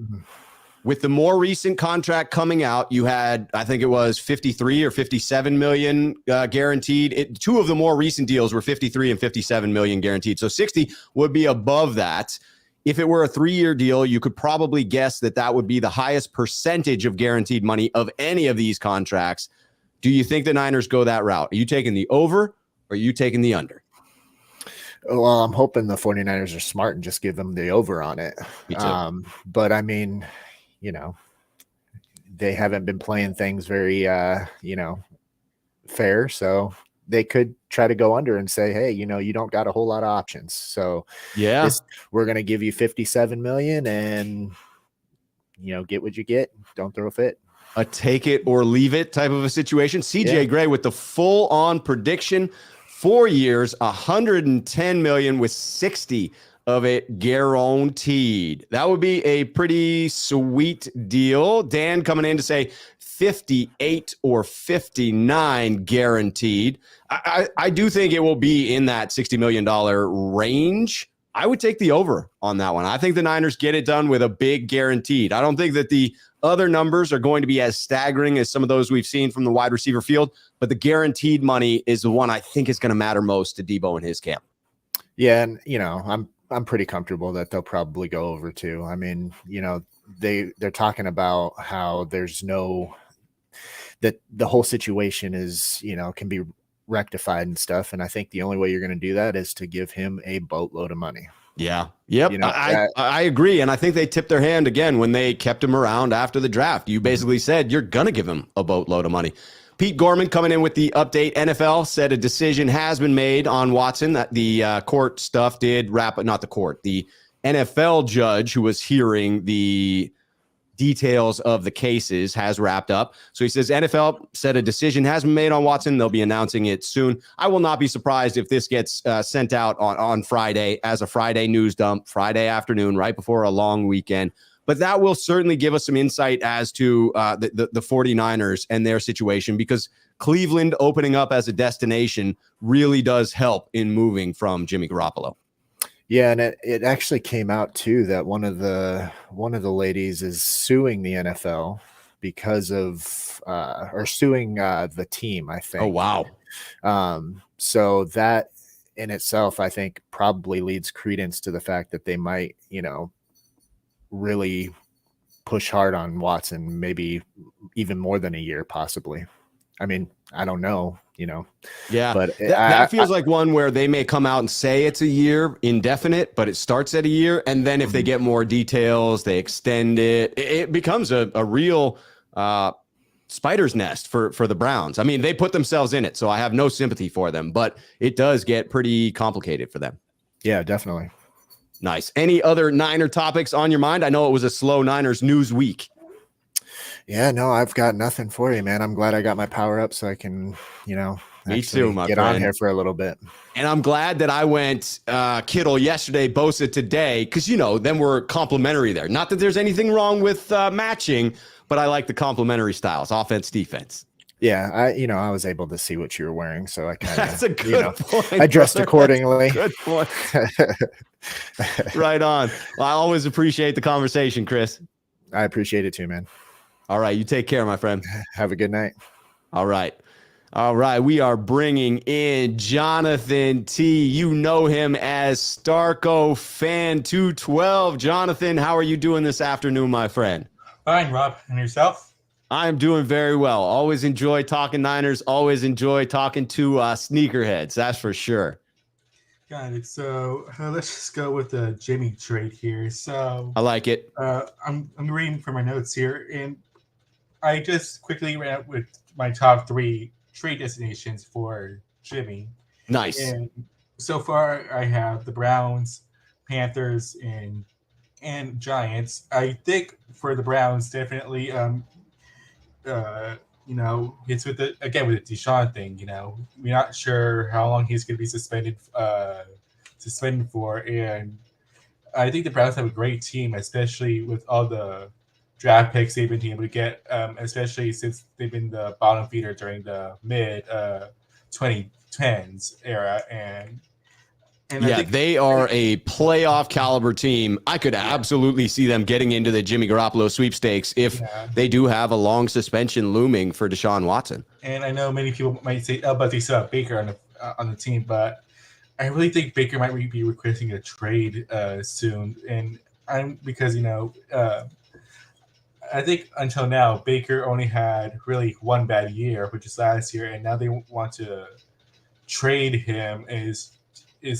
with the more recent contract coming out, you had, I think it was 53 or 57 million guaranteed. Two of the more recent deals were 53 and 57 million guaranteed. So 60 would be above that. If it were a 3-year deal, you could probably guess that would be the highest percentage of guaranteed money of any of these contracts. Do you think the Niners go that route? Are you taking the over or are you taking the under? Well, I'm hoping the 49ers are smart and just give them the over on it. Me too. But I mean, they haven't been playing things very, fair. So they could try to go under and say, hey, you don't got a whole lot of options. So we're going to give you 57 million and, get what you get. Don't throw a fit. A take it or leave it type of a situation. CJ Gray with the full on prediction, 4 years, 110 million with 60 of it guaranteed. That would be a pretty sweet deal. Dan coming in to say 58 or 59 guaranteed. I do think it will be in that $60 million range. I would take the over on that one. I think the Niners get it done with a big guaranteed. I don't think that the other numbers are going to be as staggering as some of those we've seen from the wide receiver field, but the guaranteed money is the one I think is going to matter most to Deebo and his camp. Yeah, and I'm pretty comfortable that they'll probably go over too. I mean, they're talking about how there's that the whole situation is, can be rectified and stuff. And I think the only way you're going to do that is to give him a boatload of money. Yeah. Yep. I agree. And I think they tipped their hand again when they kept him around after the draft. You basically said you're going to give him a boatload of money. Pete Gorman coming in with the update. NFL said a decision has been made on Watson. That the court stuff did wrap up, not the court. The NFL judge who was hearing the details of the cases has wrapped up. So he says NFL said a decision has been made on Watson. They'll be announcing it soon. I will not be surprised if this gets sent out on Friday as a Friday news dump, Friday afternoon, right before a long weekend. But that will certainly give us some insight as to the 49ers and their situation, because Cleveland opening up as a destination really does help in moving from Jimmy Garoppolo. Yeah, and it actually came out too that one of the ladies is suing the NFL because of or suing the team, I think. Oh wow. So that in itself, I think, probably leads credence to the fact that they might, really push hard on Watson, maybe even more than a year, possibly. I mean, I don't know, Yeah, but that feels like one where they may come out and say it's a year, indefinite, but it starts at a year. And then if they get more details, they extend it. It becomes a real spider's nest for the Browns. I mean, they put themselves in it, so I have no sympathy for them, but it does get pretty complicated for them. Yeah, definitely. Nice. Any other Niner topics on your mind? I know it was a slow Niners news week. Yeah, no, I've got nothing for you, man. I'm glad I got my power up so I can, Me too, my get friend. on here for a little bit. And I'm glad that I went Kittle yesterday, Bosa today, because, then we're complimentary there. Not that there's anything wrong with matching, but I like the complementary styles, offense, defense. Yeah, I was able to see what you were wearing, so I kind of That's a good point. I dressed accordingly. Good point. Right on. Well, I always appreciate the conversation, Chris. I appreciate it too, man. All right, you take care, my friend. Have a good night. All right. All right, we are bringing in Jonathan T. You know him as Starco Fan 212. Jonathan, how are you doing this afternoon, my friend? Fine, Rob. And yourself? I am doing very well. Always enjoy talking Niners. Always enjoy talking to sneakerheads. That's for sure. Got it. So let's just go with the Jimmy trade here. So I like it. I'm reading from my notes here, and I just quickly ran out with my top 3 trade destinations for Jimmy. Nice. And so far, I have the Browns, Panthers, and Giants. I think for the Browns, definitely, it's with the Deshaun thing. We're not sure how long he's going to be suspended for, and I think the Browns have a great team, especially with all the draft picks they've been able to get, especially since they've been the bottom feeder during the mid 2010s era, and yeah, I think they are a playoff caliber team. I could absolutely see them getting into the Jimmy Garoppolo sweepstakes if they do have a long suspension looming for Deshaun Watson. And I know many people might say, "Oh, but they still have Baker on the team," but I really think Baker might be requesting a trade soon, and because I think until now Baker only had really one bad year, which is last year, and now they want to trade him is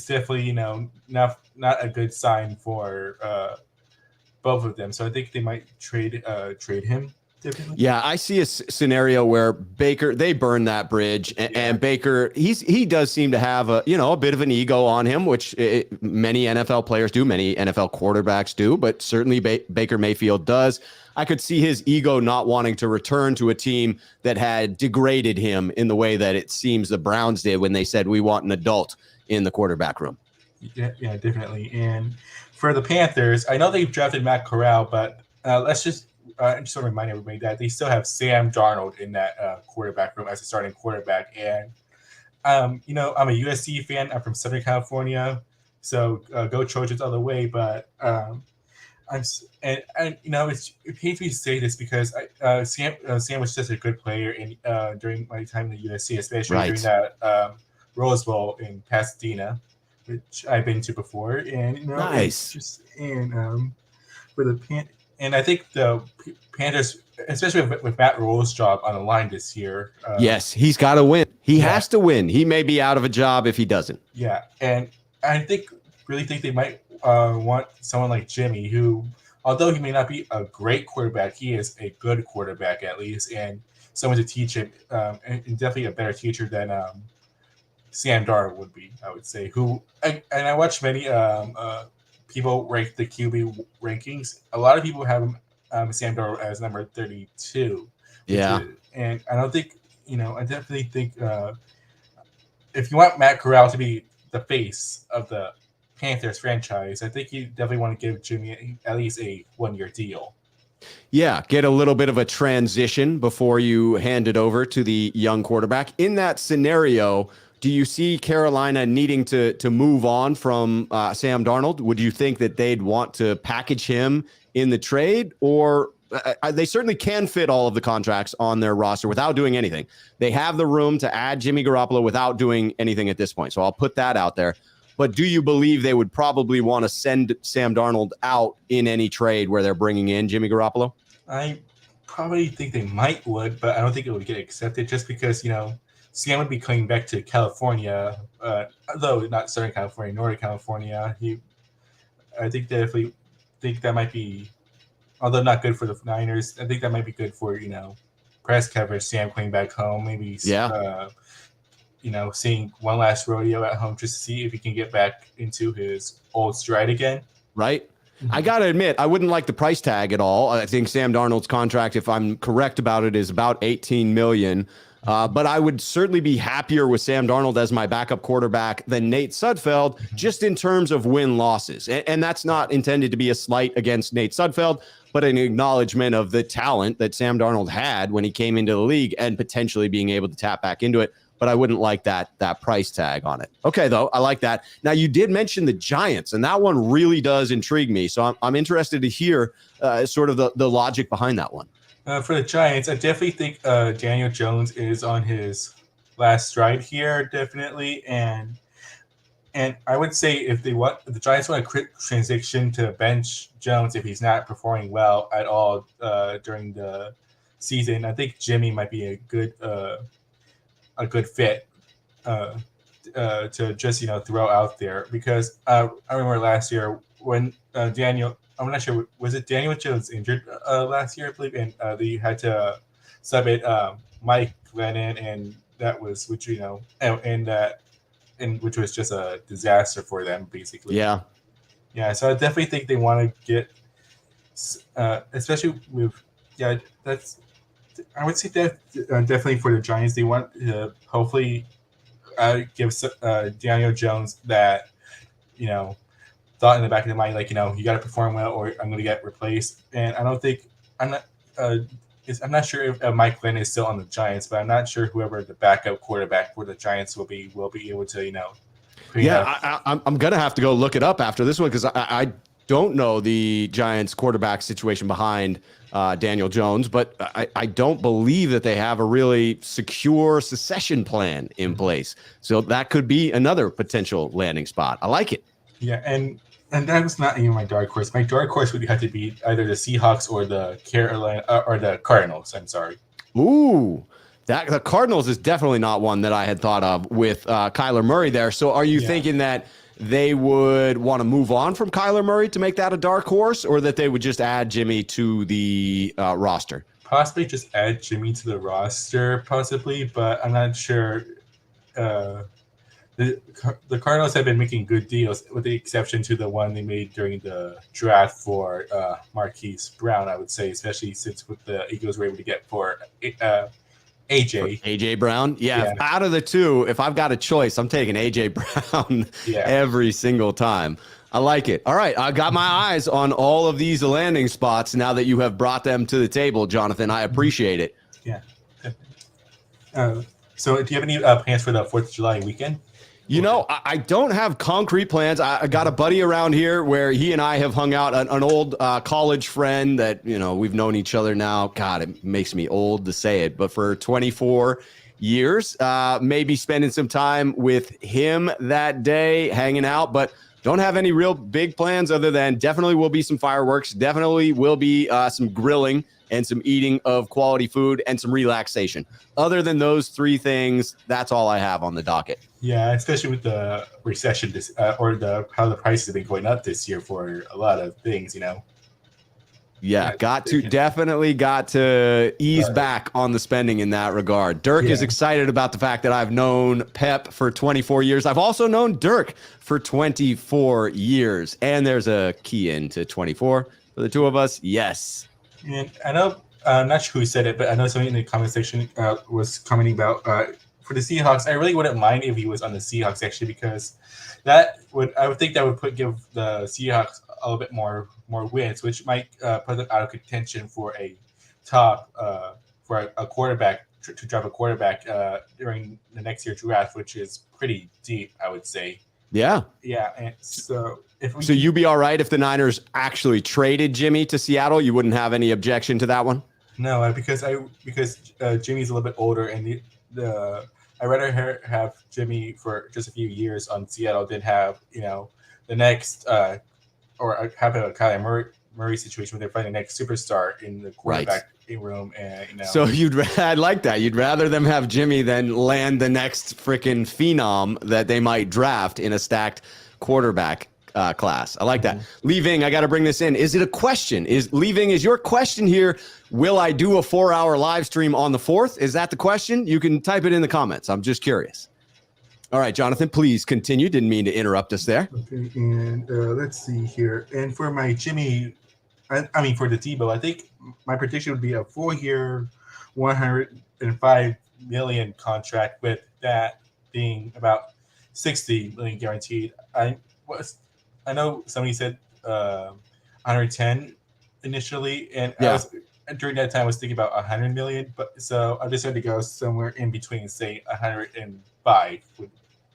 definitely not a good sign for both of them. So I think they might trade him. Definitely. Yeah, I see a scenario where Baker, they burn that bridge, and Baker, he does seem to have a bit of an ego on him, which many NFL players do, many NFL quarterbacks do, but certainly Baker Mayfield does. I could see his ego not wanting to return to a team that had degraded him in the way that it seems the Browns did when they said we want an adult in the quarterback room. Yeah, definitely. And for the Panthers, I know they've drafted Matt Corral, but let's just want to remind everybody that they still have Sam Darnold in that quarterback room as a starting quarterback. And I'm a USC fan. I'm from Southern California, so go Trojans all the way. But it pains me to say this because Sam was just a good player during my time in the USC, especially during that Rose Bowl in Pasadena, which I've been to before. And nice. For the and I think the Panthers, especially with Matt Rule's job on the line this year. Yes, he's got to win. He has to win. He may be out of a job if he doesn't. Yeah, and I really think they might want someone like Jimmy, who, although he may not be a great quarterback, he is a good quarterback at least, and someone to teach him, and definitely a better teacher than Sam Darnold would be, I would say. I watched many people rank the QB rankings. A lot of people have Sam Darnold as number 32. Yeah. And I don't think, I definitely think if you want Matt Corral to be the face of the Panthers franchise, I think you definitely want to give Jimmy at least a 1-year deal. Yeah, get a little bit of a transition before you hand it over to the young quarterback. In that scenario, do you see Carolina needing to move on from Sam Darnold? Would you think that they'd want to package him in the trade? Or they certainly can fit all of the contracts on their roster without doing anything. They have the room to add Jimmy Garoppolo without doing anything at this point. So I'll put that out there. But do you believe they would probably want to send Sam Darnold out in any trade where they're bringing in Jimmy Garoppolo? I probably think they but I don't think it would get accepted just because, Sam would be coming back to California, though not Southern California, Northern California. I think that might be, although not good for the Niners, I think that might be good for, press coverage, Sam coming back home, maybe, seeing one last rodeo at home just to see if he can get back into his old stride again. Right. I got to admit, I wouldn't like the price tag at all. I think Sam Darnold's contract, if I'm correct about it, is about $18 million. But I would certainly be happier with Sam Darnold as my backup quarterback than Nate Sudfeld, just in terms of win-losses. And that's not intended to be a slight against Nate Sudfeld, but an acknowledgement of the talent that Sam Darnold had when he came into the league and potentially being able to tap back into it. But I wouldn't like that price tag on it. Okay, though, I like that. Now, you did mention the Giants, and that one really does intrigue me. So I'm interested to hear sort of the logic behind that one. For the Giants, I definitely think Daniel Jones is on his last stride here, definitely. And I would say if the Giants want a quick transition to bench Jones if he's not performing well at all during the season, I think Jimmy might be a good fit to just throw out there, because I remember last year when Daniel, I'm not sure, was it Daniel Jones injured last year, I believe, and they had to sub it Mike Glennon, and that was which which was just a disaster for them, basically. Yeah. So I definitely think they want to get, especially with that's. I would say that definitely for the Giants, they want to hopefully give Daniel Jones that thought in the back of their mind, like, you got to perform well or I'm going to get replaced. And I don't think I'm not sure if Mike Glenn is still on the Giants, but I'm not sure whoever the backup quarterback for the Giants will be able to I'm gonna have to go look it up after this one, because I don't know the Giants quarterback situation behind Daniel Jones, but I don't believe that they have a really secure succession plan in place. So that could be another potential landing spot. I like it. Yeah, and that was not even my dark horse. My dark horse would have to be either the Seahawks or the Cardinals. I'm sorry. Ooh, the Cardinals is definitely not one that I had thought of with Kyler Murray there. So are you thinking that they would want to move on from Kyler Murray to make that a dark horse, or that they would just add Jimmy to the roster? Possibly just add Jimmy to the roster, possibly, but I'm not sure. The Cardinals have been making good deals, with the exception to the one they made during the draft for Marquise Brown, I would say, especially since what the Eagles were able to get for AJ Brown. Yeah. Out of the two, if I've got a choice, I'm taking AJ Brown every single time. I like it. All right. I got my eyes on all of these landing spots now that you have brought them to the table, Jonathan. I appreciate it. Yeah. So do you have any plans for the 4th of July weekend? I don't have concrete plans. I got a buddy around here where he and I have hung out, an old college friend that, we've known each other now. God, it makes me old to say it, but for 24 years, maybe spending some time with him that day, hanging out, but don't have any real big plans other than definitely will be some fireworks. Definitely will be some grilling and some eating of quality food and some relaxation. Other than those three things, that's all I have on the docket. Yeah, especially with the recession or how the prices have been going up this year for a lot of things, Yeah, definitely got to ease back on the spending in that regard. Dirk is excited about the fact that I've known Pep for 24 years. I've also known Dirk for 24 years. And there's a key in to 24 for the two of us. Yes. And I know, I'm not sure who said it, but I know somebody in the comment section was commenting about for the Seahawks. I really wouldn't mind if he was on the Seahawks, actually, because I would think that would give the Seahawks a little bit more wins, which might put them out of contention for a top for a quarterback to draft a quarterback during the next year's draft, which is pretty deep, I would say. Yeah. Yeah, and so you'd be all right if the Niners actually traded Jimmy to Seattle? You wouldn't have any objection to that one? No, because Jimmy's a little bit older, and I'd rather have Jimmy for just a few years on Seattle than have the next or have a Kyler Murray situation where they find the next superstar in the quarterback room, and So I like that. You'd rather them have Jimmy than land the next freaking phenom that they might draft in a stacked quarterback class. I like that. Leaving, I got to bring this in. Is it a question? Is your question here? Will I do a 4-hour live stream on the 4th? Is that the question? You can type it in the comments. I'm just curious. All right, Jonathan, please continue. Didn't mean to interrupt us there. Okay, and let's see here. And for my Jimmy, for the Deebo, I think my prediction would be a 4-year, $105 million contract, with that being about $60 million guaranteed. I know somebody said 110 initially, and during that time I was thinking about 100 million, but so I decided to go somewhere in between, say 105.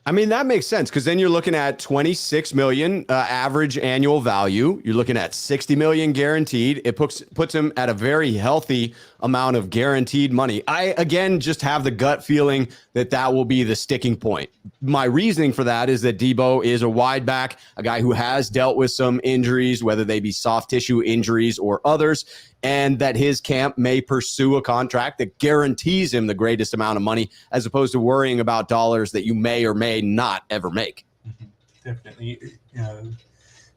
That makes sense, because then you're looking at 26 million average annual value. You're looking at 60 million guaranteed. It puts him at a very healthy amount of guaranteed money. I, again, just have the gut feeling that will be the sticking point. My reasoning for that is that Deebo is a wide back, a guy who has dealt with some injuries, whether they be soft tissue injuries or others, and that his camp may pursue a contract that guarantees him the greatest amount of money, as opposed to worrying about dollars that you may or may not ever make. Definitely.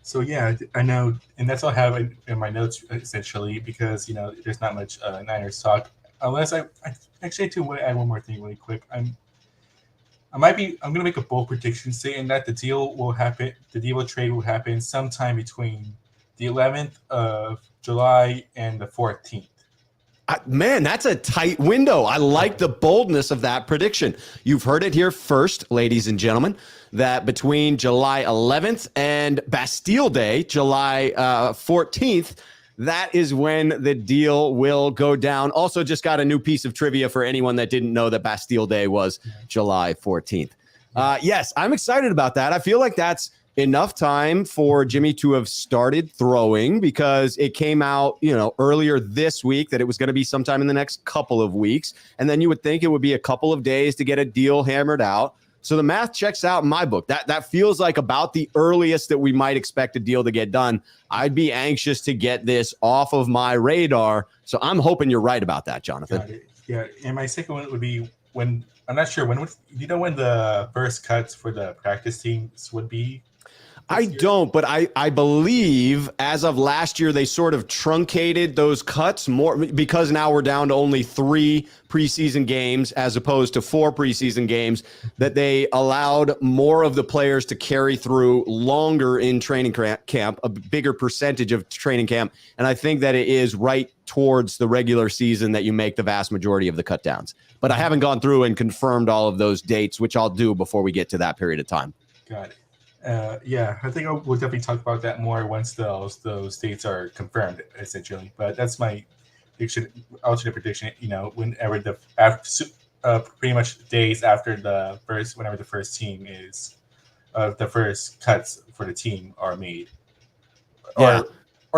So yeah, I know, and that's all I have in my notes essentially, because there's not much Niners talk. Unless I actually do want to add one more thing really quick. I'm gonna make a bold prediction saying that the Deebo trade will happen sometime between the 11th of July and the 14th. Man, that's a tight window. I like the boldness of that prediction. You've heard it here first, ladies and gentlemen, that between July 11th and Bastille Day, July 14th, that is when the deal will go down. Also, just got a new piece of trivia for anyone that didn't know that Bastille Day was July 14th. Yes, I'm excited about that. I feel like that's enough time for Jimmy to have started throwing, because it came out, earlier this week that it was going to be sometime in the next couple of weeks. And then you would think it would be a couple of days to get a deal hammered out. So the math checks out in my book. That feels like about the earliest that we might expect a deal to get done. I'd be anxious to get this off of my radar. So I'm hoping you're right about that, Jonathan. Yeah. And my second one would be when I'm not sure when when the first cuts for the practice teams would be. I don't, but I believe as of last year, they sort of truncated those cuts more, because now we're down to only 3 preseason games as opposed to 4 preseason games, that they allowed more of the players to carry through longer in training camp, a bigger percentage of training camp. And I think that it is right towards the regular season that you make the vast majority of the cut downs. But I haven't gone through and confirmed all of those dates, which I'll do before we get to that period of time. Got it. I think we'll definitely talk about that more once those dates are confirmed, essentially. But that's my alternate prediction. Whenever pretty much days after whenever the first team is, the first cuts for the team are made, or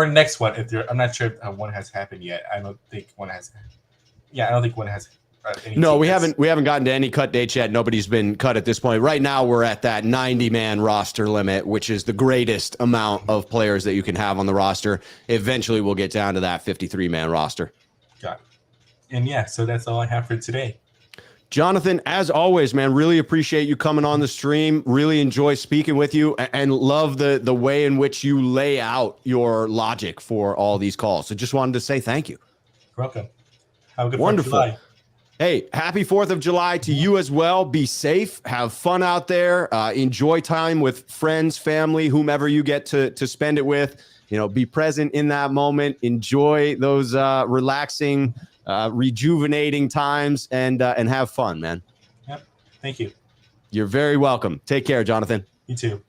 next one. I'm not sure if one has happened yet. I don't think one has. Yeah, I don't think one has. No, we haven't gotten to any cut dates yet. Nobody's been cut at this point. Right now, we're at that 90-man roster limit, which is the greatest amount of players that you can have on the roster. Eventually, we'll get down to that 53-man roster. Got it. And so that's all I have for today. Jonathan, as always, man, really appreciate you coming on the stream. Really enjoy speaking with you, and love the way in which you lay out your logic for all these calls. So just wanted to say thank you. You're welcome. Have a good Wonderful. 4th of July. Hey, happy 4th of July to you as well. Be safe. Have fun out there. Enjoy time with friends, family, whomever you get to spend it with. Be present in that moment. Enjoy those relaxing, rejuvenating times, and have fun, man. Yep. Thank you. You're very welcome. Take care, Jonathan. You too.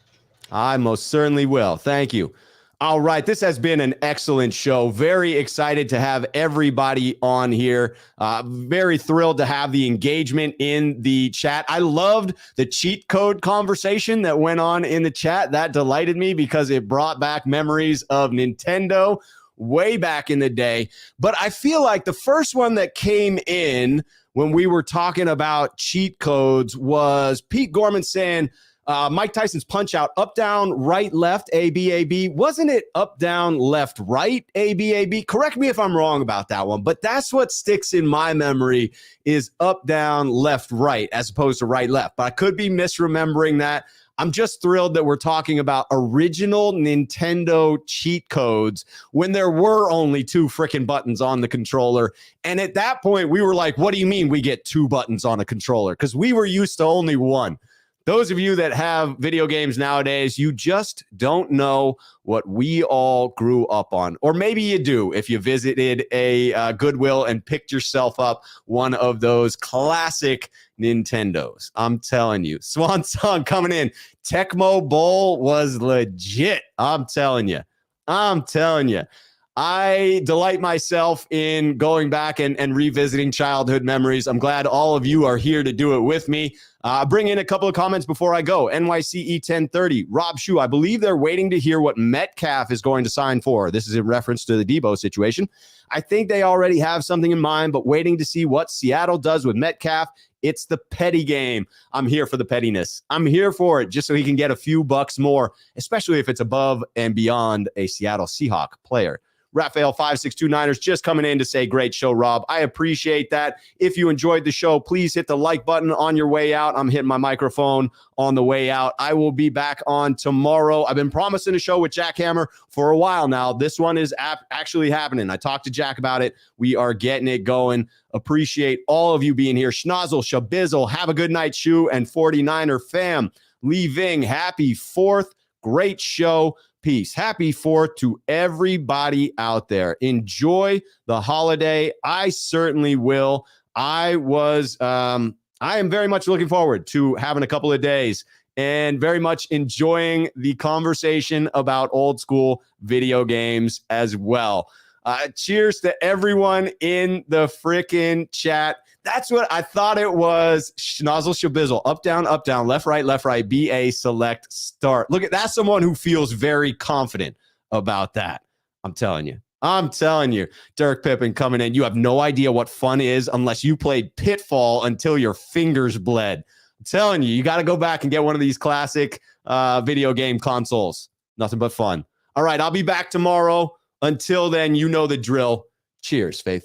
I most certainly will. Thank you. All right. This has been an excellent show. Very excited to have everybody on here. Very thrilled to have the engagement in the chat. I loved the cheat code conversation that went on in the chat. That delighted me because it brought back memories of Nintendo way back in the day. But I feel like the first one that came in when we were talking about cheat codes was Pete Gorman saying, Mike Tyson's punch out, up, down, right, left, A, B, A, B. Wasn't it up, down, left, right, A, B, A, B? Correct me if I'm wrong about that one, but that's what sticks in my memory is up, down, left, right, as opposed to right, left. But I could be misremembering that. I'm just thrilled that we're talking about original Nintendo cheat codes when there were only 2 freaking buttons on the controller. And at that point, we were like, what do you mean we get 2 buttons on a controller? Because we were used to only 1. Those of you that have video games nowadays, you just don't know what we all grew up on. Or maybe you do if you visited a Goodwill and picked yourself up one of those classic Nintendos. I'm telling you. Swan Song coming in. Tecmo Bowl was legit. I'm telling you. I delight myself in going back and revisiting childhood memories. I'm glad all of you are here to do it with me. Bring in a couple of comments before I go. NYCE 1030, Rob Schuh, I believe they're waiting to hear what Metcalf is going to sign for. This is in reference to the Deebo situation. I think they already have something in mind, but waiting to see what Seattle does with Metcalf. It's the petty game. I'm here for the pettiness. I'm here for it just so he can get a few bucks more, especially if it's above and beyond a Seattle Seahawk player. Raphael 5629ers just coming in to say, great show, Rob. I appreciate that. If you enjoyed the show, please hit the like button on your way out. I'm hitting my microphone on the way out. I will be back on tomorrow. I've been promising a show with Jack Hammer for a while now. This one is actually happening. I talked to Jack about it. We are getting it going. Appreciate all of you being here. Schnozzle, Shabizzle, have a good night, Schuh, and 49er fam. Lee Ving, happy 4th. Great show. Peace. Happy 4th to everybody out there. Enjoy the holiday. I certainly will. I am very much looking forward to having a couple of days and very much enjoying the conversation about old school video games as well. Cheers to everyone in the freaking chat. That's what I thought it was. Schnozzle Shabizzle. Up, down, left, right, BA, select, start. Look at that's someone who feels very confident about that. I'm telling you. Dirk Pippen coming in. You have no idea what fun is unless you played Pitfall until your fingers bled. I'm telling you, you got to go back and get one of these classic video game consoles. Nothing but fun. All right, I'll be back tomorrow. Until then, you know the drill. Cheers, Faith.